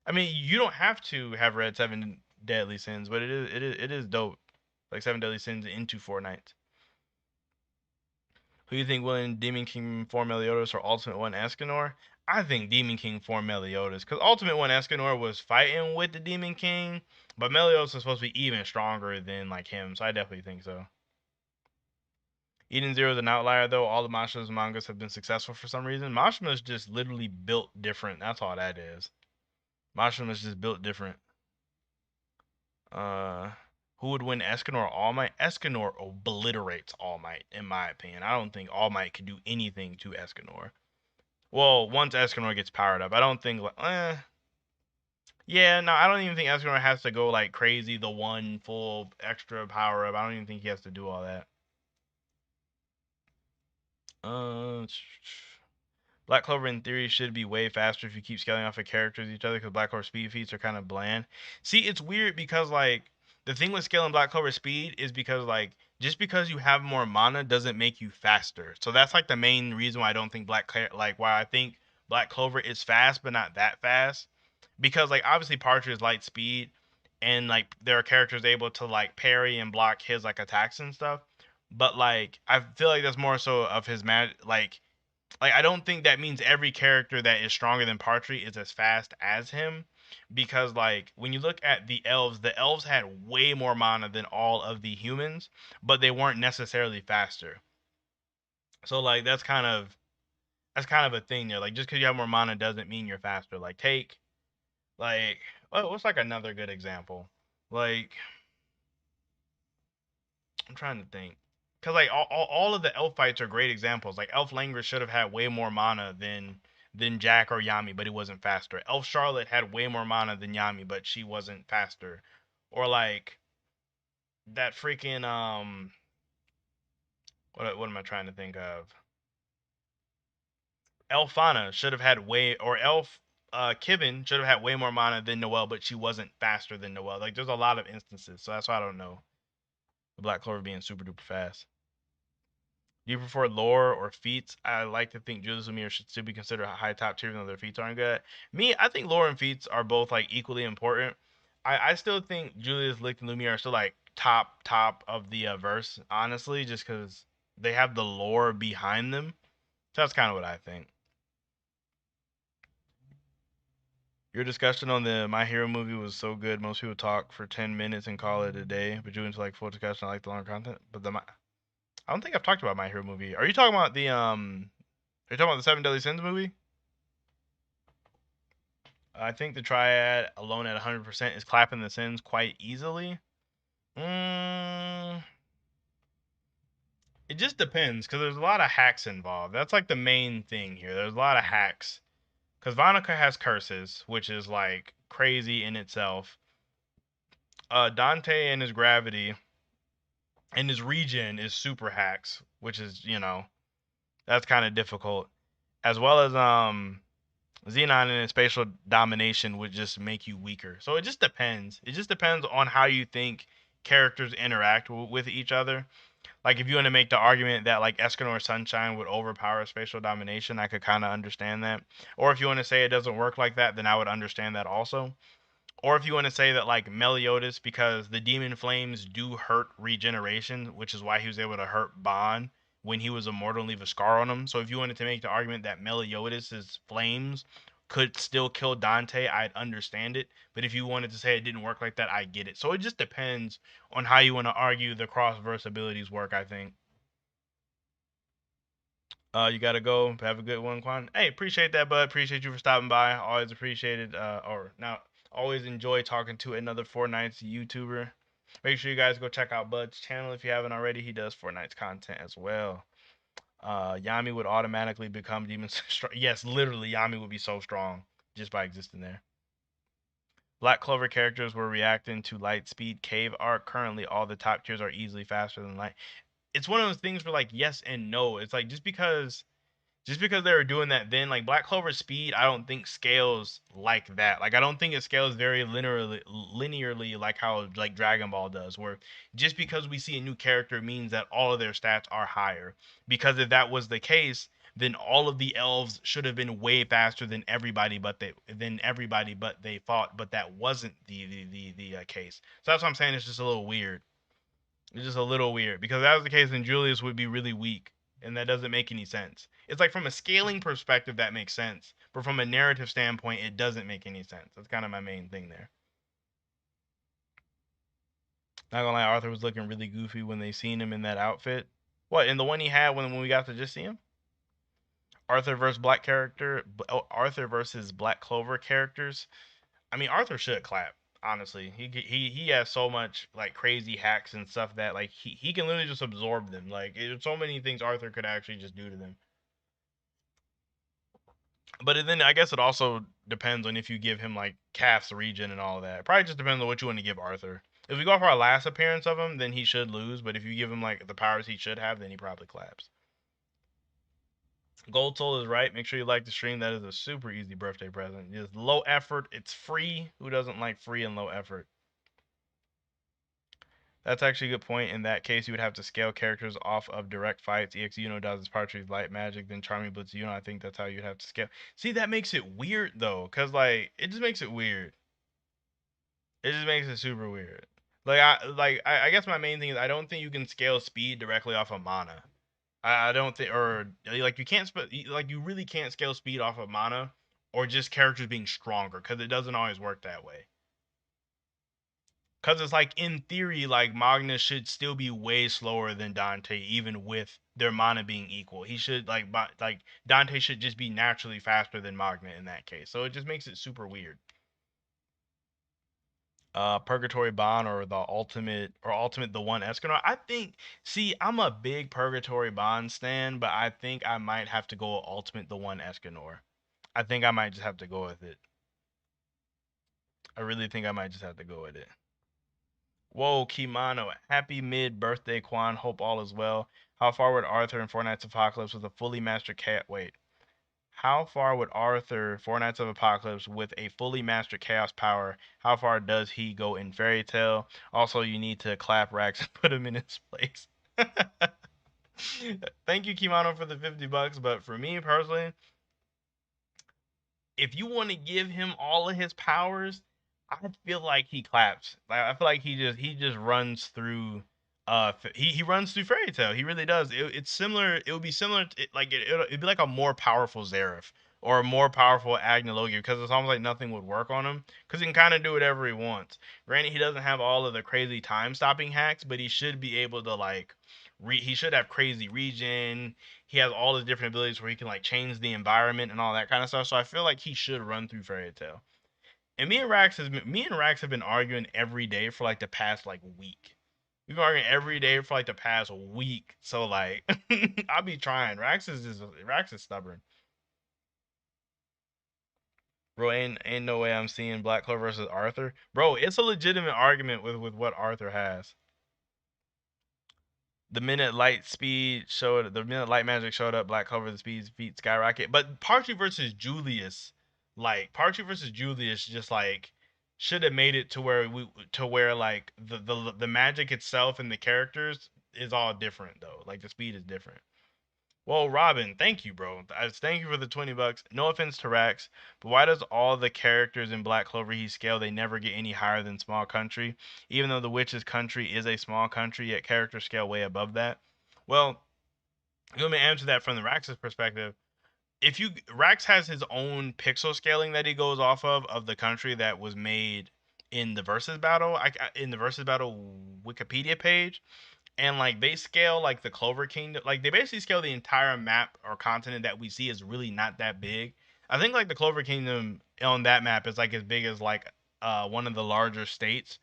I mean, you don't have to have read Seven Deadly Sins, but it is dope. Like Seven Deadly Sins into Fortnite. Who do you think will win Demon King 4 Meliodas or Ultimate 1 Escanor? I think Demon King 4 Meliodas. Because Ultimate 1 Escanor was fighting with the Demon King, but Meliodas is supposed to be even stronger than like him, so I definitely think so. Eden Zero is an outlier though. All the Mashima's mangas have been successful for some reason. Mashima's just literally built different. That's all that is. Mashima's just built different. Uh, who would win Escanor or All Might? Escanor obliterates All Might, in my opinion. I don't think All Might can do anything to Escanor. Well, once Escanor gets powered up, I don't think yeah, no, I don't even think Escanor has to go like crazy, the one full extra power up. I don't even think he has to do all that. Uh, Black Clover in theory should be way faster if you keep scaling off of characters each other because Black Clover speed feats are kind of bland. See, it's weird because like the thing with scaling Black Clover speed is because like just because you have more mana doesn't make you faster. So that's like the main reason why I don't think why I think Black Clover is fast but not that fast because like obviously Partridge is light speed and like there are characters able to like parry and block his like attacks and stuff. But like I feel like that's more so of his magic like I don't think that means every character that is stronger than Partry is as fast as him because like when you look at the elves had way more mana than all of the humans, but they weren't necessarily faster. So like that's kind of a thing there. Like just because you have more mana doesn't mean you're faster. Like take like what's like another good example? Like I'm trying to think. Cause like all of the elf fights are great examples. Like Elf Language should have had way more mana than Jack or Yami, but he wasn't faster. Elf Charlotte had way more mana than Yami, but she wasn't faster. Or like that freaking what am I trying to think of? Elfana should have had way or Elf Kivin should have had way more mana than Noelle, but she wasn't faster than Noelle. Like there's a lot of instances, so that's why I don't know. The Black Clover being super duper fast. Do you prefer lore or feats? I like to think Julius Lumire should still be considered a high top tier, even though their feats aren't good. Me, I think lore and feats are both like equally important. I still think Julius Licht and Lumire are still like top of the verse, honestly, just because they have the lore behind them. So that's kind of what I think. Your discussion on the My Hero movie was so good. Most people talk for 10 minutes and call it a day, but you into like full discussion. I like the longer content. But I don't think I've talked about My Hero movie. Are you talking about Are you talking about the Seven Deadly Sins movie? I think the triad alone at 100% is clapping the sins quite easily. Mm, It just depends, because there's a lot of hacks involved. That's like the main thing here. There's a lot of hacks. Because Vonica has curses, which is like crazy in itself. Dante and his gravity and his regen is super hacks, which is, that's kind of difficult. As well as Xenon and his spatial domination would just make you weaker. So it just depends. It just depends on how you think characters interact with each other. Like if you want to make the argument that like Escanor Sunshine would overpower spatial domination, I could kind of understand that. Or if you want to say it doesn't work like that, then I would understand that also. Or if you want to say that like Meliodas, because the demon flames do hurt regeneration, which is why he was able to hurt Bond when he was immortal and leave a scar on him. So if you wanted to make the argument that Meliodas' flames could still kill Dante, I'd understand it. But if you wanted to say it didn't work like that, I get it. So it just depends on how you want to argue the cross-verse abilities work, I think. You gotta go. Have a good one, Quan. Hey, appreciate that, bud. Appreciate you for stopping by. Always appreciated. Or now, always enjoy talking to another Fortnite's YouTuber. Make sure you guys go check out Bud's channel if you haven't already. He does Fortnite's content as well. Yami would automatically become Demon strong. Yes, literally, Yami would be so strong just by existing there. Black Clover characters were reacting to Lightspeed Cave arc. Currently, all the top tiers are easily faster than Light. It's one of those things where like yes and no. It's like just because they were doing that then, like Black Clover speed, I don't think scales like that. Like I don't think it scales very linearly like how like Dragon Ball does, where just because we see a new character means that all of their stats are higher. Because if that was the case, then all of the elves should have been way faster than everybody but they fought, but that wasn't the case. So that's what I'm saying. It's just a little weird. It's just a little weird because if that was the case, then Julius would be really weak, and that doesn't make any sense. It's like from a scaling perspective that makes sense, but from a narrative standpoint, it doesn't make any sense. That's kind of my main thing there. Not gonna lie, Arthur was looking really goofy when they seen him in that outfit. What, in the one he had when we got to just see him? Arthur versus Black Clover characters. I mean, Arthur should clap. Honestly, he has so much like crazy hacks and stuff that like he can literally just absorb them. Like there's so many things Arthur could actually just do to them. But then I guess it also depends on if you give him like calf's regen and all of that. It probably just depends on what you want to give Arthur. If we go for our last appearance of him, then he should lose. But if you give him like the powers he should have, then he probably claps. Gold Soul is right. Make sure you like the stream. That is a super easy birthday present. It's low effort. It's free. Who doesn't like free and low effort? That's actually a good point. In that case, you would have to scale characters off of direct fights. EX Uno does his Partridge Light Magic, then Charming Blitz Uno. I think that's how you'd have to scale. See, that makes it weird though, cause like it just makes it weird. It just makes it super weird. I guess my main thing is I don't think you can scale speed directly off of mana. I don't think, or like you can't like you really can't scale speed off of mana, or just characters being stronger, cause it doesn't always work that way. Because it's like, in theory, like, Magnus should still be way slower than Dante, even with their mana being equal. He should, like Dante should just be naturally faster than Magna in that case. So it just makes it super weird. Purgatory Bond or Ultimate the One Escanor. I think, see, I'm a big Purgatory Bond stan, but I think I might have to go Ultimate the One Escanor. I think I might just have to go with it. I really think I might just have to go with it. Whoa, Kimano. Happy mid-birthday, Quan. Hope all is well. How far would Arthur in Four Nights of Apocalypse with a fully mastered chaos... Wait. How far would Arthur, Four Nights of Apocalypse, with a fully mastered chaos power, how far does he go in Fairy Tail? Also, you need to clap Rax and put him in his place. Thank you, Kimano, for the $50, but for me personally, if you want to give him all of his powers, I feel like he claps. Like I feel like he just runs through. He runs through Fairy Tail. He really does. It's similar. It would be similar. It'd be like a more powerful Xerath or a more powerful Agnologia because it's almost like nothing would work on him because he can kind of do whatever he wants. Granted, he doesn't have all of the crazy time stopping hacks, but he should be able to like. He should have crazy regen. He has all his different abilities where he can like change the environment and all that kind of stuff. So I feel like he should run through Fairy Tail. And me and Rax have been arguing every day for like the past like week. We've been arguing every day for like the past week. So like, I'll be trying. Rax is stubborn. Bro, ain't no way I'm seeing Black Clover versus Arthur. Bro, it's a legitimate argument with what Arthur has. The minute light magic showed up, Black Clover the speed feet skyrocket. But Partry versus Julius just like should have made it to where like the magic itself and the characters is all different though. Like the speed is different. Well, Robin, thank you, bro. Thank you for the $20. No offense to Rax, but why does all the characters in Black Clover he scale they never get any higher than small country? Even though the witch's country is a small country, yet characters scale way above that. Well, let me answer that from the Rax's perspective. If you Rax has his own pixel scaling that he goes off of the country that was made in the versus battle. In the versus battle Wikipedia page, and like they scale like the Clover Kingdom, like they basically scale the entire map or continent that we see is really not that big. I think like the Clover Kingdom on that map is like as big as like one of the larger states,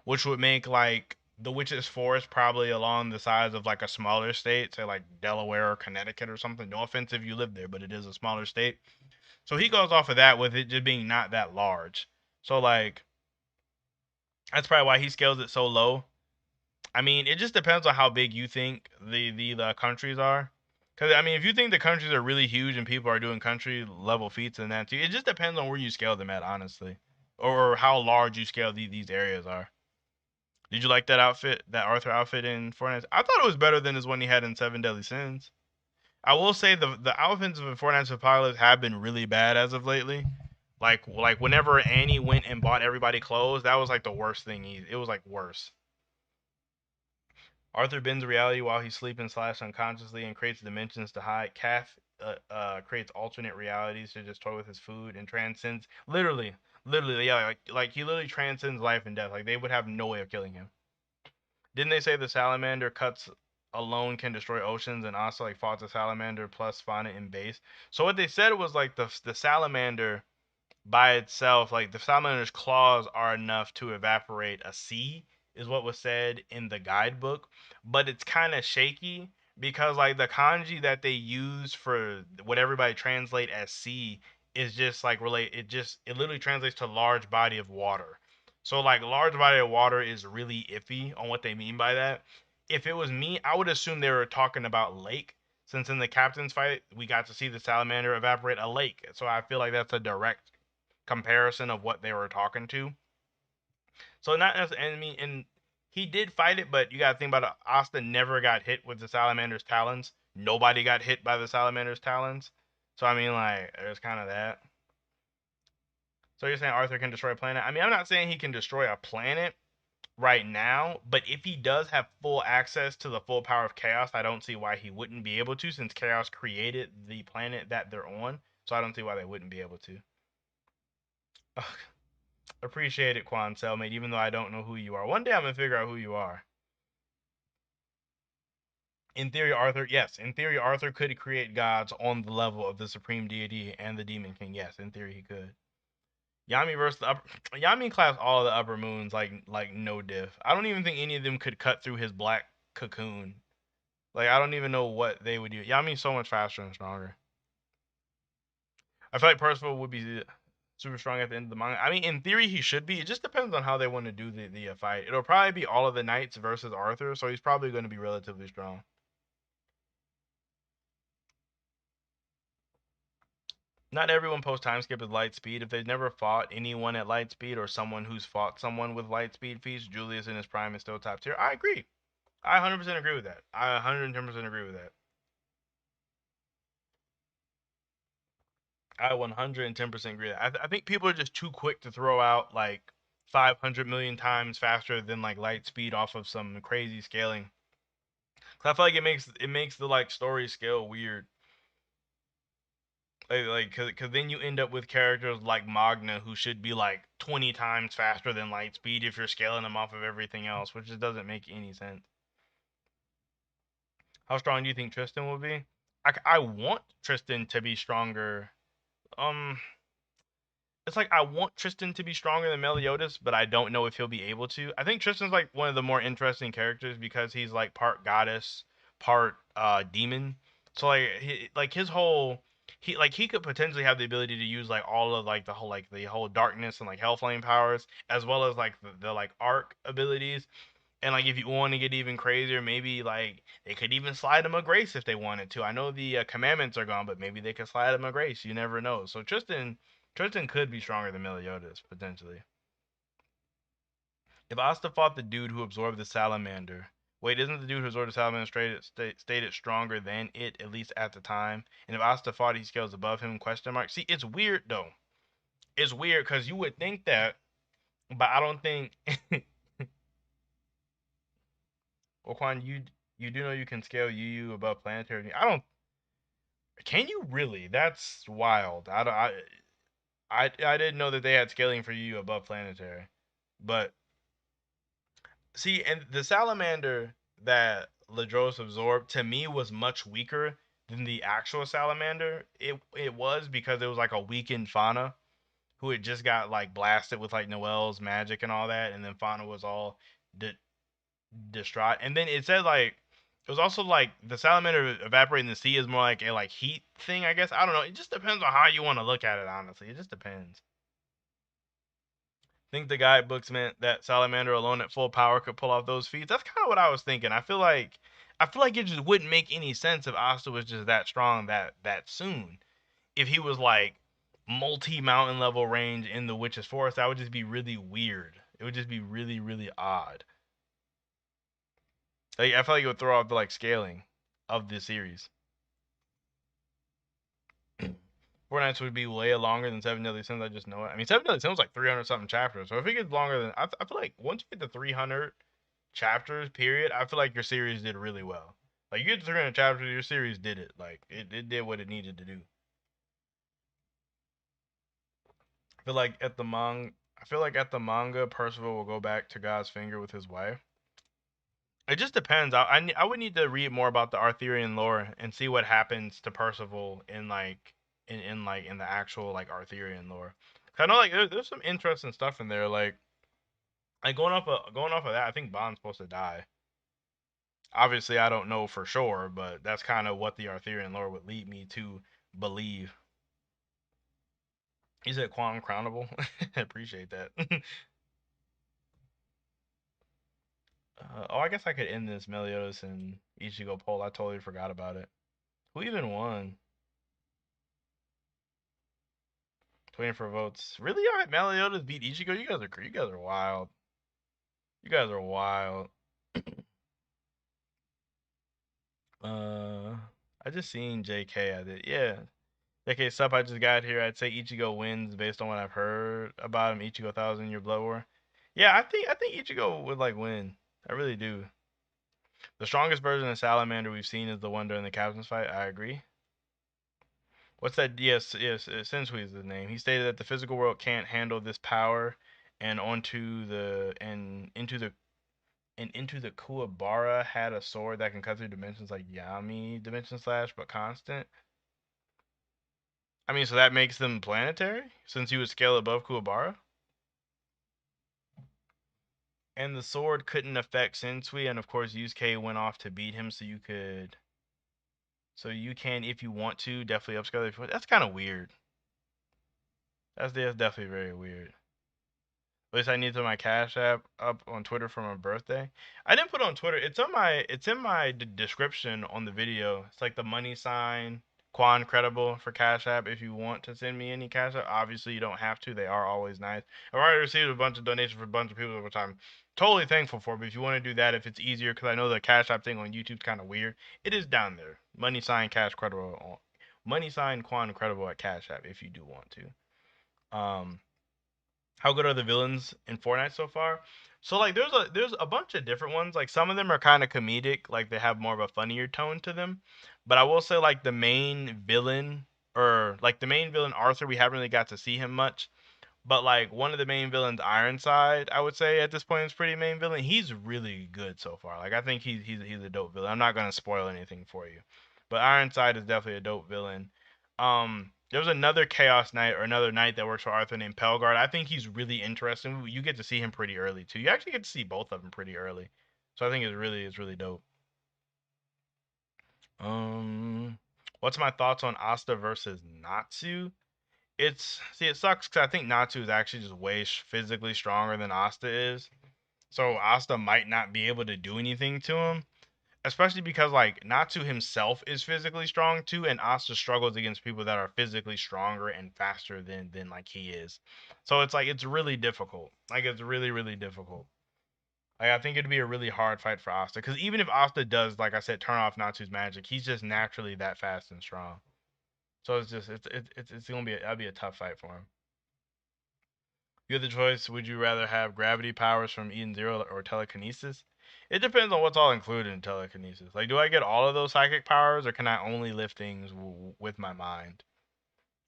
which would make like the Witch's Forest probably along the size of like a smaller state, say like Delaware or Connecticut or something. No offense if you live there, but it is a smaller state. So he goes off of that with it just being not that large. So like that's probably why he scales it so low. I mean, it just depends on how big you think the countries are. Because I mean, if you think the countries are really huge and people are doing country level feats and that too, it just depends on where you scale them at, honestly, or how large you scale these areas are. Did you like that outfit, that Arthur outfit in Fortnite? I thought it was better than his one he had in Seven Deadly Sins. I will say the outfits of Fortnite's Apocalypse have been really bad as of lately. Like whenever Annie went and bought everybody clothes, that was like the worst thing. It was like worse. Arthur bends reality while he's sleeping slash unconsciously and creates dimensions to hide. Calf creates alternate realities to just toy with his food and transcends literally, yeah, like he literally transcends life and death. Like they would have no way of killing him. Didn't they say the salamander cuts alone can destroy oceans and also like fought the salamander plus fauna in base? So what they said was like the salamander by itself, like the salamander's claws are enough to evaporate a sea, is what was said in the guidebook. But it's kind of shaky because like the kanji that they use for what everybody translate as sea is just like relate. It literally translates to large body of water. So like large body of water is really iffy on what they mean by that. If it was me, I would assume they were talking about lake, since in the captain's fight we got to see the salamander evaporate a lake. So I feel like that's a direct comparison of what they were talking to. So not as enemy, and he did fight it, but you gotta think about it. Asta never got hit with the salamander's talons. Nobody got hit by the salamander's talons. So I mean, like, there's kind of that. So you're saying Arthur can destroy a planet? I mean, I'm not saying he can destroy a planet right now, but if he does have full access to the full power of chaos, I don't see why he wouldn't be able to, since chaos created the planet that they're on. So I don't see why they wouldn't be able to. Appreciate it, Quan Cellmate, even though I don't know who you are. One day I'm gonna figure out who you are. In theory, Arthur could create gods on the level of the supreme deity and the demon king. Yes, in theory he could. Yami versus the upper Yami claps all the upper moons like no diff. I don't even think any of them could cut through his black cocoon. Like I don't even know what they would do. Yami's so much faster and stronger. I feel like Percival would be super strong at the end of the manga. I mean, in theory, he should be. It just depends on how they want to do the fight. It'll probably be all of the knights versus Arthur, so he's probably going to be relatively strong. Not everyone post time skip is light speed. If they've never fought anyone at light speed or someone who's fought someone with light speed feats, Julius in his prime is still top tier. I agree. I 100% agree with that. I 110% agree with that. I 110% agree. I think people are just too quick to throw out like 500 million times faster than like light speed off of some crazy scaling. I feel like it makes the like story scale weird. Cause then you end up with characters like Magna who should be like 20 times faster than light speed if you're scaling them off of everything else, which just doesn't make any sense. How strong do you think Tristan will be? I want Tristan to be stronger. Um, it's like I want Tristan to be stronger than Meliodas, but I don't know if he'll be able to. I think Tristan's like one of the more interesting characters because he's like part goddess, part demon. So like his whole he could potentially have the ability to use like all of like the whole darkness and like hellflame powers as well as like the like arc abilities. And like if you want to get even crazier, maybe like they could even slide him a grace if they wanted to. I know the commandments are gone, but maybe they could slide him a grace. You never know. So Tristan could be stronger than Meliodas potentially. If Asta fought the dude who absorbed the salamander, wait, isn't the dude who absorbed the salamander stated stronger than it at least at the time? And if Asta fought, he scales above him? Question mark. See, it's weird though. It's weird because you would think that, but I don't think. Well, Quan, you do know you can scale UU above planetary. I don't. Can you really? That's wild. I don't. I didn't know that they had scaling for UU above planetary, but see, and the salamander that Ladros absorbed to me was much weaker than the actual salamander. It was because it was like a weakened fauna who had just got like blasted with like Noel's magic and all that, and then fauna was all di- distraught. And then it said like it was also like the salamander evaporating in the sea is more like a like heat thing, I guess. I don't know. It just depends on how you want to look at it, honestly. It just depends. Think the guidebooks meant that salamander alone at full power could pull off those feats. That's kind of what I was thinking. I feel like it just wouldn't make any sense if Asta was just that strong that soon. If he was like multi mountain level range in the witch's forest, that would just be really weird. It would just be really odd. Like I feel like it would throw off the like scaling of the series. Four Nights would be way longer than Seven Deadly Sins. I just know it. I mean, Seven Deadly Sins was like 300 something chapters. So if it gets longer than, I feel like once you get to 300 chapters, period, I feel like your series did really well. Like you get to 300 chapters, your series did it. Like it did what it needed to do. I feel like at the manga, Percival will go back to God's finger with his wife. It just depends. I would need to read more about the Arthurian lore and see what happens to Percival in like in the actual like Arthurian lore. 'Cause I know like there's some interesting stuff in there. Like going off of that, I think Bond's supposed to die. Obviously, I don't know for sure, but that's kind of what the Arthurian lore would lead me to believe. He said Quancredible. Appreciate that. Oh, I guess I could end this Meliodas and Ichigo poll. I totally forgot about it. Who even won? 24 votes. Really? All right, Meliodas beat Ichigo. You guys are wild. You guys are wild. Uh, I just seen JK. I did. Yeah. JK sup. I just got here. I'd say Ichigo wins based on what I've heard about him. Ichigo 1,000 year blood war. Yeah, I think Ichigo would like win. I really do. The strongest version of Salamander we've seen is the one during the captain's fight. I agree. What's that? Yes, Sensui is the name. He stated that the physical world can't handle this power, and into the Kuwabara had a sword that can cut through dimensions like Yami Dimension Slash, but constant. I mean, so that makes them planetary since he would scale above Kuwabara, and the sword couldn't affect Sensui, and of course Yusuke went off to beat him, so you can if you want to definitely upscale it. If you want. That's kind of weird. That's definitely very weird. At least I need to put my Cash App up on Twitter for my birthday. I didn't put it on Twitter. It's in my description on the video. It's like the money sign Quancredible for Cash App. If you want to send me any Cash App, obviously you don't have to. They are always nice. I've already received a bunch of donations for a bunch of people over time. Totally thankful for. But if you want to do that, if it's easier, because I know the Cash App thing on YouTube's kind of weird, it is down there. Money sign Cash Credible on money sign Quancredible at Cash App if you do want to. How good are the villains in Fortnite so far? So like there's a bunch of different ones. Like some of them are kind of comedic, like they have more of a funnier tone to them. But I will say like the main villain Arthur, we haven't really got to see him much. But like one of the main villains, Ironside, I would say at this point is pretty main villain. He's really good so far. Like I think he's a dope villain. I'm not gonna spoil anything for you, but Ironside is definitely a dope villain. There's another Chaos Knight or another knight that works for Arthur named Pelgard. I think he's really interesting. You get to see him pretty early too. You actually get to see both of them pretty early. So I think it's really dope. Um, what's my thoughts on Asta versus Natsu? It sucks because I think Natsu is actually just way physically stronger than Asta is. So Asta might not be able to do anything to him, especially because like Natsu himself is physically strong too, and Asta struggles against people that are physically stronger and faster than like he is. So it's like it's really difficult. Like it's really difficult. Like I think it'd be a really hard fight for Asta because even if Asta does, like I said, turn off Natsu's magic, he's just naturally that fast and strong. So it's gonna be that'd be a tough fight for him. You have the choice. Would you rather have gravity powers from Eden Zero or telekinesis? It depends on what's all included in telekinesis. Like, do I get all of those psychic powers, or can I only lift things with my mind?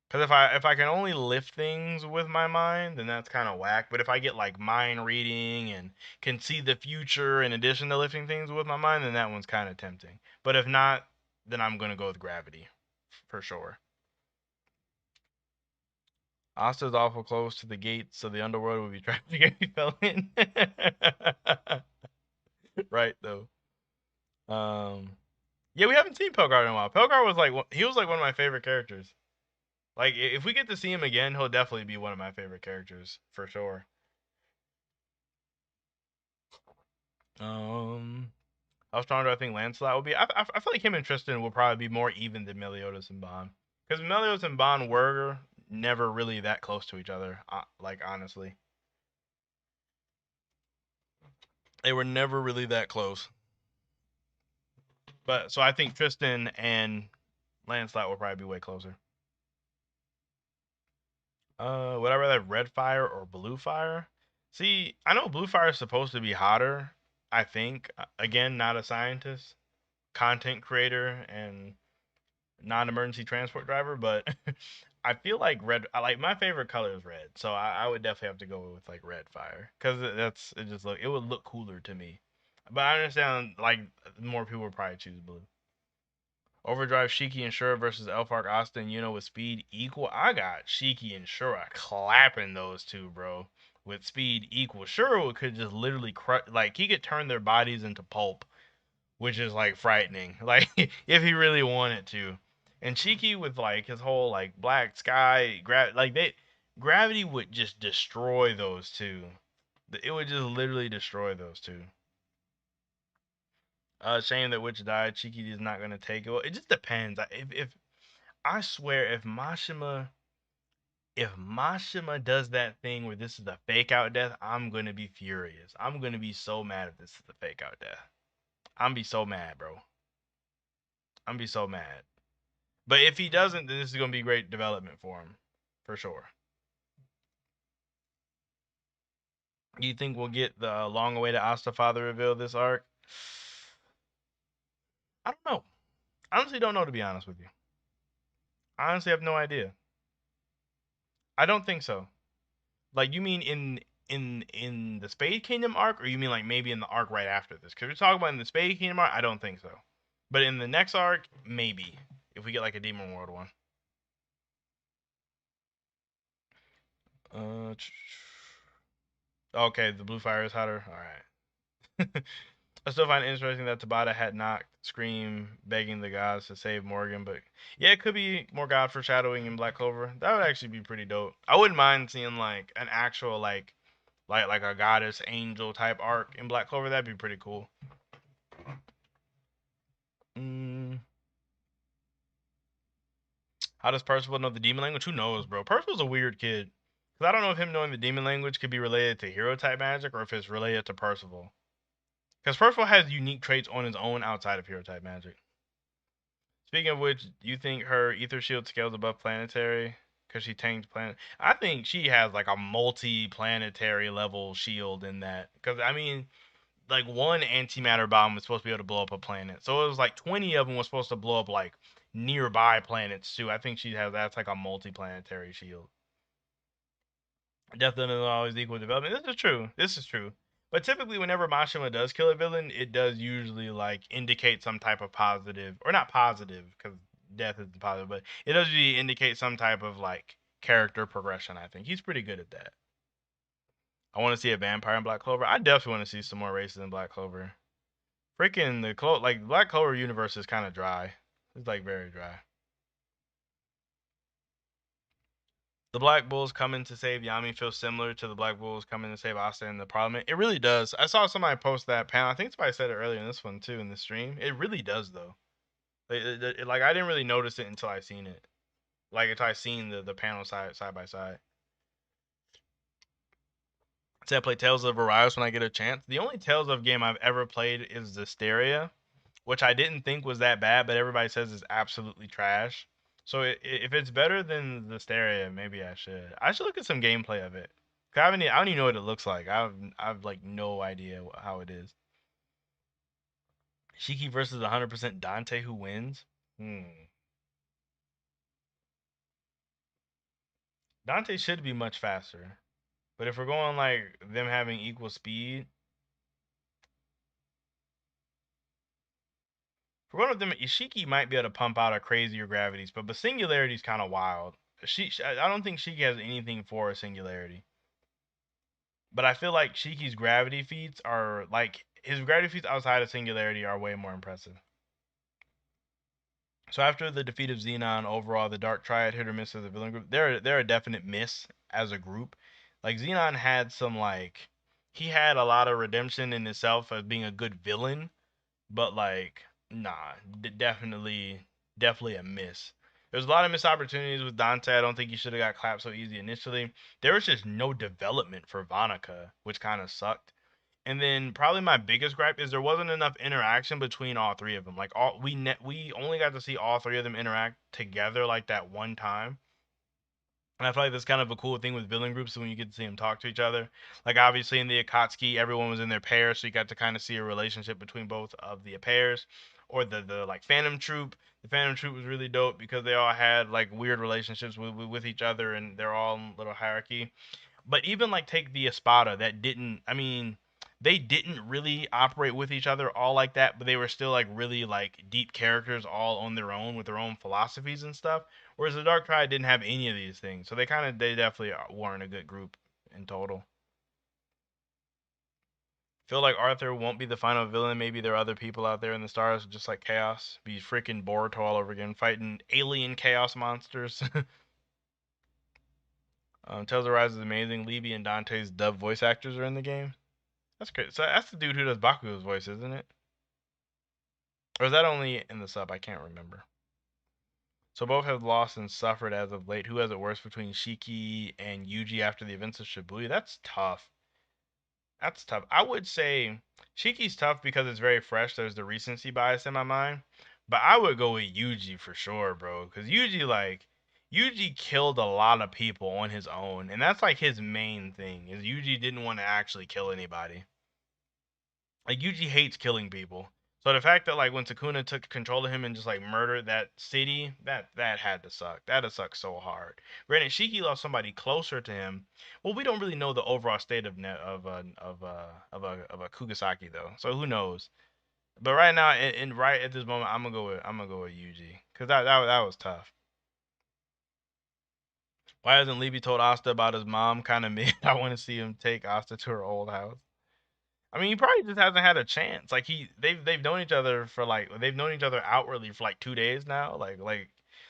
Because if I can only lift things with my mind, then that's kind of whack. But if I get like mind reading and can see the future in addition to lifting things with my mind, then that one's kind of tempting. But if not, then I'm gonna go with gravity for sure. Asta's awful close to the gates, so the underworld would be trying to get me fell in. Right though. Yeah, we haven't seen Pelgar in a while. Pelgar was like he was like one of my favorite characters. Like if we get to see him again, he'll definitely be one of my favorite characters for sure. Um, how strong do I think Lancelot will be? I feel like him and Tristan will probably be more even than Meliodas and Bond, because Meliodas and Bond were never really that close to each other. Like honestly, they were never really that close. But so I think Tristan and Lancelot will probably be way closer. Would I rather have red fire or blue fire? See, I know blue fire is supposed to be hotter. I think again, not a scientist, content creator, and non-emergency transport driver, but I feel like red. I like my favorite color is red, so I would definitely have to go with like red fire because it just look it would look cooler to me. But I understand like more people would probably choose blue. Overdrive, Shiki, and Shura versus Elfark, Asta, and Yuno with speed equal. I got Shiki and Shura clapping those two, bro. With speed equal. Shura could just literally crush, like, he could turn their bodies into pulp, which is, like, frightening. Like, if he really wanted to. And Shiki with, like, his whole, like, black sky, gravity would just destroy those two. It would just literally destroy those two. Shame that Witch died. Shiki is not gonna take it. Well, it just depends. If I swear, if Mashima does that thing where this is a fake out death, I'm gonna be furious. I'm gonna be so mad if this is a fake out death. I'm be so mad, bro. I'm be so mad. But if he doesn't, then this is gonna be great development for him, for sure. You think we'll get the long-awaited Asta father reveal this arc? I don't know. I honestly don't know, to be honest with you. I honestly have no idea. I don't think so. Like, you mean in the Spade Kingdom arc, or you mean like maybe in the arc right after this? Because we're talking about in the Spade Kingdom arc, I don't think so. But in the next arc, maybe if we get like a Demon World one. Uh, okay, the Blue Fire is hotter. All right. I still find it interesting that Tabata had knocked Scream begging the gods to save Morgan, but yeah, it could be more god foreshadowing in Black Clover. That would actually be pretty dope. I wouldn't mind seeing like an actual like a goddess angel type arc in Black Clover. That'd be pretty cool. Mm, how does Percival know the demon language? Who knows, bro? Percival's a weird kid. Cause I don't know if him knowing the demon language could be related to hero type magic or if it's related to Percival. Because Percival has unique traits on his own outside of hero type magic. Speaking of which, do you think her ether shield scales above planetary? Because she tanked planet. I think she has like a multi-planetary level shield in that. Because I mean, like one antimatter bomb was supposed to be able to blow up a planet, so it was like 20 of them was supposed to blow up like nearby planets too. I think she has that's like a multi-planetary shield. Death doesn't always equal development. This is true. This is true. But typically, whenever Mashima does kill a villain, it does usually like indicate some type of positive, or not positive, because death is positive, but it does usually indicate some type of like character progression. I think he's pretty good at that. I want to see a vampire in Black Clover. I definitely want to see some more races in Black Clover. Freaking like Black Clover universe is kind of dry. It's like very dry. The Black Bulls coming to save Yami feels similar to the Black Bulls coming to save Asta in the Parliament. It really does. I saw somebody post that panel. I think somebody said it earlier in this one too in the stream. It really does though. Like I didn't really notice it until I seen it. Like until I seen the panel side by side. Say I play Tales of Arise when I get a chance. The only Tales of game I've ever played is the Styria, which I didn't think was that bad, but everybody says is absolutely trash. So if it's better than the Styria, maybe I should. I should look at some gameplay of it. I don't even know what it looks like. I've like no idea how it is. Shiki versus 100% Dante, who wins? Dante should be much faster. But if we're going like them having equal speed, if we're going with them, Ishiki might be able to pump out a crazier gravities, but Singularity's kind of wild. I don't think Shiki has anything for a Singularity. But I feel like Shiki's gravity feats are like his gravity feats outside of Singularity are way more impressive. So after the defeat of Xenon, overall the Dark Triad hit or miss as a villain group. They're a definite miss as a group. Like Xenon had some like he had a lot of redemption in itself as being a good villain, but like nah, definitely a miss. There's a lot of missed opportunities with Dante. I don't think he should have got clapped so easy initially. There was just no development for Vonica, which kind of sucked. And then probably my biggest gripe is there wasn't enough interaction between all three of them. Like we only got to see all three of them interact together like that one time. And I feel like that's kind of a cool thing with villain groups when you get to see them talk to each other. Like obviously in the Akatsuki, everyone was in their pairs, so you got to kind of see a relationship between both of the pairs. Or the like Phantom Troop. The Phantom Troop was really dope because they all had like weird relationships with each other, and they're all in little hierarchy. But even like take the Espada that didn't. I mean, they didn't really operate with each other all like that, but they were still like really like deep characters all on their own with their own philosophies and stuff. Whereas the Dark Triad didn't have any of these things, so they definitely weren't a good group in total. Feel like Arthur won't be the final villain. Maybe there are other people out there in the stars, just like Chaos. Be freaking Boruto all over again, fighting alien chaos monsters. Tales of Rise is amazing. Levy and Dante's dub voice actors are in the game. That's great. So that's the dude who does Bakugo's voice, isn't it? Or is that only in the sub? I can't remember. So both have lost and suffered as of late. Who has it worse between Shiki and Yuji after the events of Shibuya? That's tough. That's tough. I would say Shiki's tough because it's very fresh. There's the recency bias in my mind. But I would go with Yuji for sure, bro. Because Yuji killed a lot of people on his own. And that's like his main thing, is Yuji didn't want to actually kill anybody. Like Yuji hates killing people. So the fact that like when Sukuna took control of him and just like murdered that city, that had to suck. That'd suck so hard. Granted, Shiki lost somebody closer to him. Well, we don't really know the overall state of a Kugasaki though, so who knows? But right now, right at this moment, I'm gonna go with Yuji because that was tough. Why hasn't Levy told Asta about his mom? Kind of mid. I want to see him take Asta to her old house. I mean, he probably just hasn't had a chance. Like they've known each other for like they've known each other outwardly for like 2 days now. Like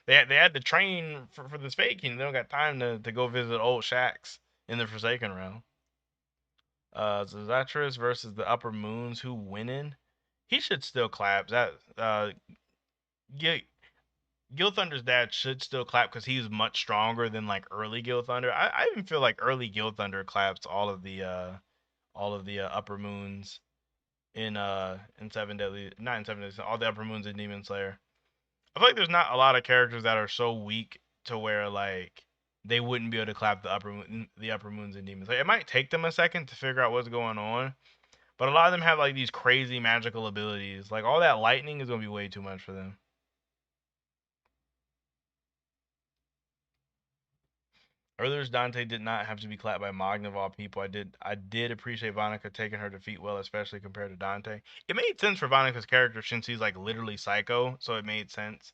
they had to train for this faking. They don't got time to go visit old shacks in the Forsaken realm. Zatras versus the Upper Moons. Who winning? He should still clap. That Gil, Gil Thunder's dad should still clap because he's much stronger than like early Gil Thunder. I even feel like early Gil Thunder claps all of the Upper Moons in Seven Deadly, not in Seven Deadly, all the Upper Moons in Demon Slayer. I feel like there's not a lot of characters that are so weak to where like they wouldn't be able to clap the upper moons in Demon Slayer. It might take them a second to figure out what's going on, but a lot of them have like these crazy magical abilities. Like all that lightning is gonna be way too much for them. Earlier, Dante did not have to be clapped by Magna of all people. I did appreciate Vonica taking her defeat well, especially compared to Dante. It made sense for Vonica's character since he's like literally psycho, so it made sense.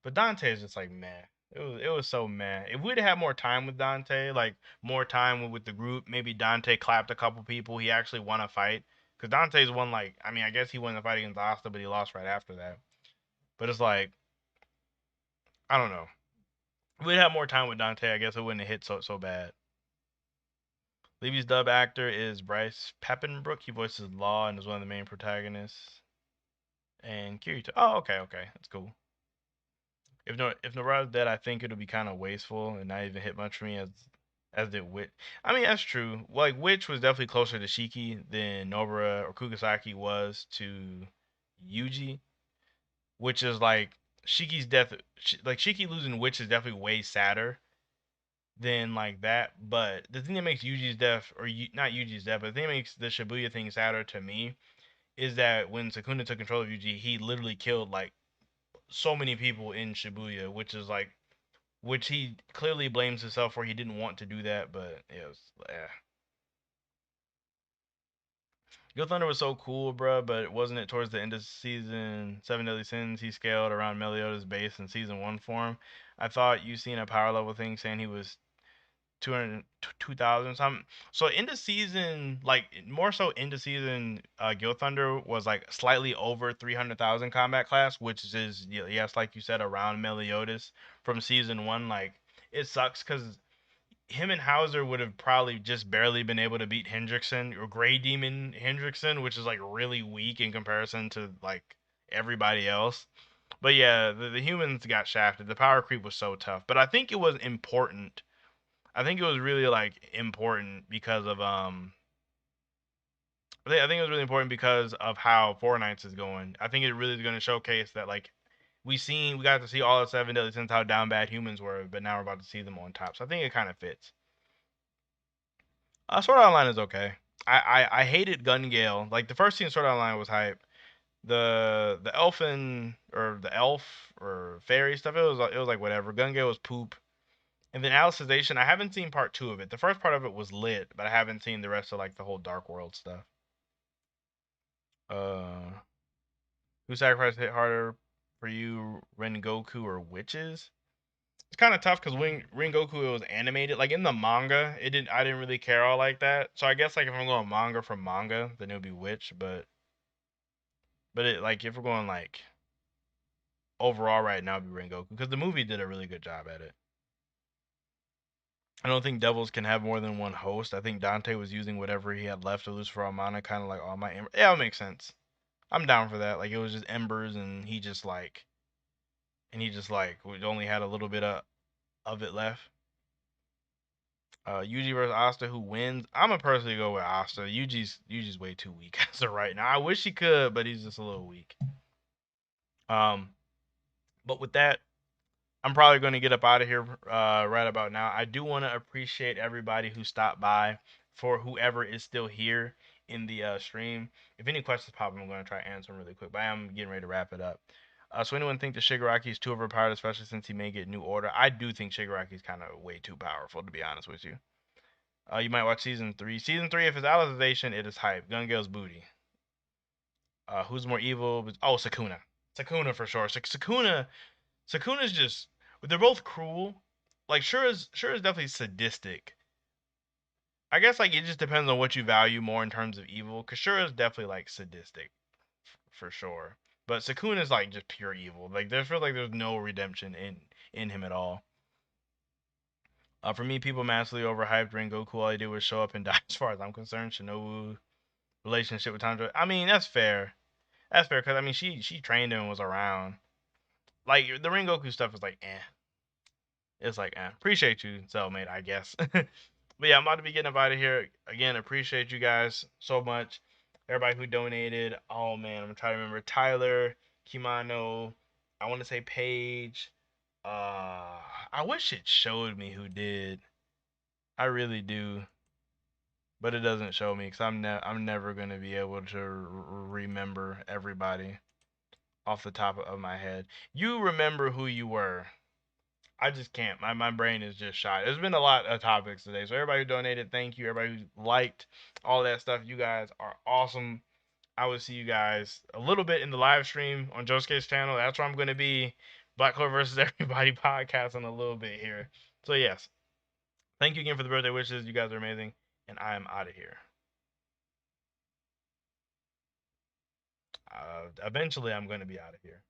But Dante is just like meh. It was so meh. If we'd had more time with Dante, like more time with the group, maybe Dante clapped a couple people. He actually won a fight because Dante's won like I mean I guess he won the fight against Asta, but he lost right after that. But it's like I don't know. If we'd had more time with Dante, I guess it wouldn't have hit so bad. Levy's dub actor is Bryce Peppenbrook. He voices Law and is one of the main protagonists. And Kirito. Oh, okay, that's cool. If Nobara's dead, I think it'll be kind of wasteful and not even hit much for me as did Witch. I mean that's true. Like Witch was definitely closer to Shiki than Nobara or Kugasaki was to Yuji, which is like Shiki's death. Like Shiki losing Witch is definitely way sadder than like that. But the thing that makes Yuji's death, or not Yuji's death, but the thing that makes the Shibuya thing sadder to me is that when Sukuna took control of Yuji, he literally killed like so many people in Shibuya, which he clearly blames himself for. He didn't want to do that, but it was. Go Thunder was so cool, bro, but wasn't it towards the end of season Seven Deadly Sins he scaled around Meliodas' base in season one form? I thought you seen a power level thing saying he was 200 2000 something. So into season like more so into season Gil Thunder was like slightly over 300,000 combat class, which is yes like you said around Meliodas from season 1. Like it sucks cuz him and Hauser would have probably just barely been able to beat Hendrickson or Gray Demon Hendrickson, which is like really weak in comparison to like everybody else. But yeah, the humans got shafted. The power creep was so tough, but I think it was important. I think it was really like important because of I think it was really important because of how Four Nights is going. I think it really is going to showcase that like we got to see all the Seven Deadly Sins how down bad humans were, but now we're about to see them on top. So I think it kind of fits. Sword Art Online is okay. I hated Gun Gale. Like the first scene Sword Art Online was hype. The elfin or the elf or fairy stuff it was like whatever. Gun Gale was poop. And then Alicization, I haven't seen part two of it. The first part of it was lit, but I haven't seen the rest of like the whole Dark World stuff. Uh, who sacrificed hit harder for you, Rengoku or witches? It's kind of tough because when Rengoku it was animated, like in the manga, I didn't really care all like that. So I guess like if I'm going manga from manga, then it would be witch. But it like if we're going like overall right now, it'd be Rengoku because the movie did a really good job at it. I don't think devils can have more than one host. I think Dante was using whatever he had left of Lucifer Mana, kind of like all my embers. Yeah, it makes sense. I'm down for that. Like it was just embers, and he just like we only had a little bit of it left. Yuji versus Asta, who wins? I'm gonna personally go with Asta. Yuji's way too weak as of right now. I wish he could, but he's just a little weak. Um, but with that, I'm probably going to get up out of here right about now. I do want to appreciate everybody who stopped by. For whoever is still here in the stream, if any questions pop, I'm going to try to answer them really quick. But I am getting ready to wrap it up. So anyone think that Shigaraki is too overpowered, especially since he may get new order? I do think Shigaraki is kind of way too powerful, to be honest with you. You might watch season 3. Season 3, if it's Alicization, it is hype. Gun Gale's booty. Who's more evil? Oh, Sakuna. Sakuna for sure. Sakuna's just they're both cruel. Like sure is definitely sadistic. I guess like it just depends on what you value more in terms of evil. Cause sure is definitely like sadistic for sure. But Sakuna is like just pure evil. Like there feel like there's no redemption in him at all. For me, people massively overhyped Rengoku. All he did was show up and die. As far as I'm concerned, Shinobu relationship with Tanjiro. I mean that's fair. That's fair because I mean she trained him and was around. Like the Rengoku stuff is like It's like, appreciate you, cellmate, I guess. But yeah, I'm about to be getting up out of here. Again, appreciate you guys so much. Everybody who donated. Oh man, I'm trying to remember. Tyler, Kimano, I want to say Paige. I wish it showed me who did. I really do. But it doesn't show me because I'm never gonna be able to remember everybody off the top of my head. You remember who you were. I just can't. My brain is just shot. There's been a lot of topics today. So everybody who donated, thank you. Everybody who liked all that stuff, you guys are awesome. I will see you guys a little bit in the live stream on Josuke's channel. That's where I'm going to be. Black Clover versus Everybody podcast in a little bit here. So yes, thank you again for the birthday wishes. You guys are amazing, and I am out of here. Eventually, I'm going to be out of here.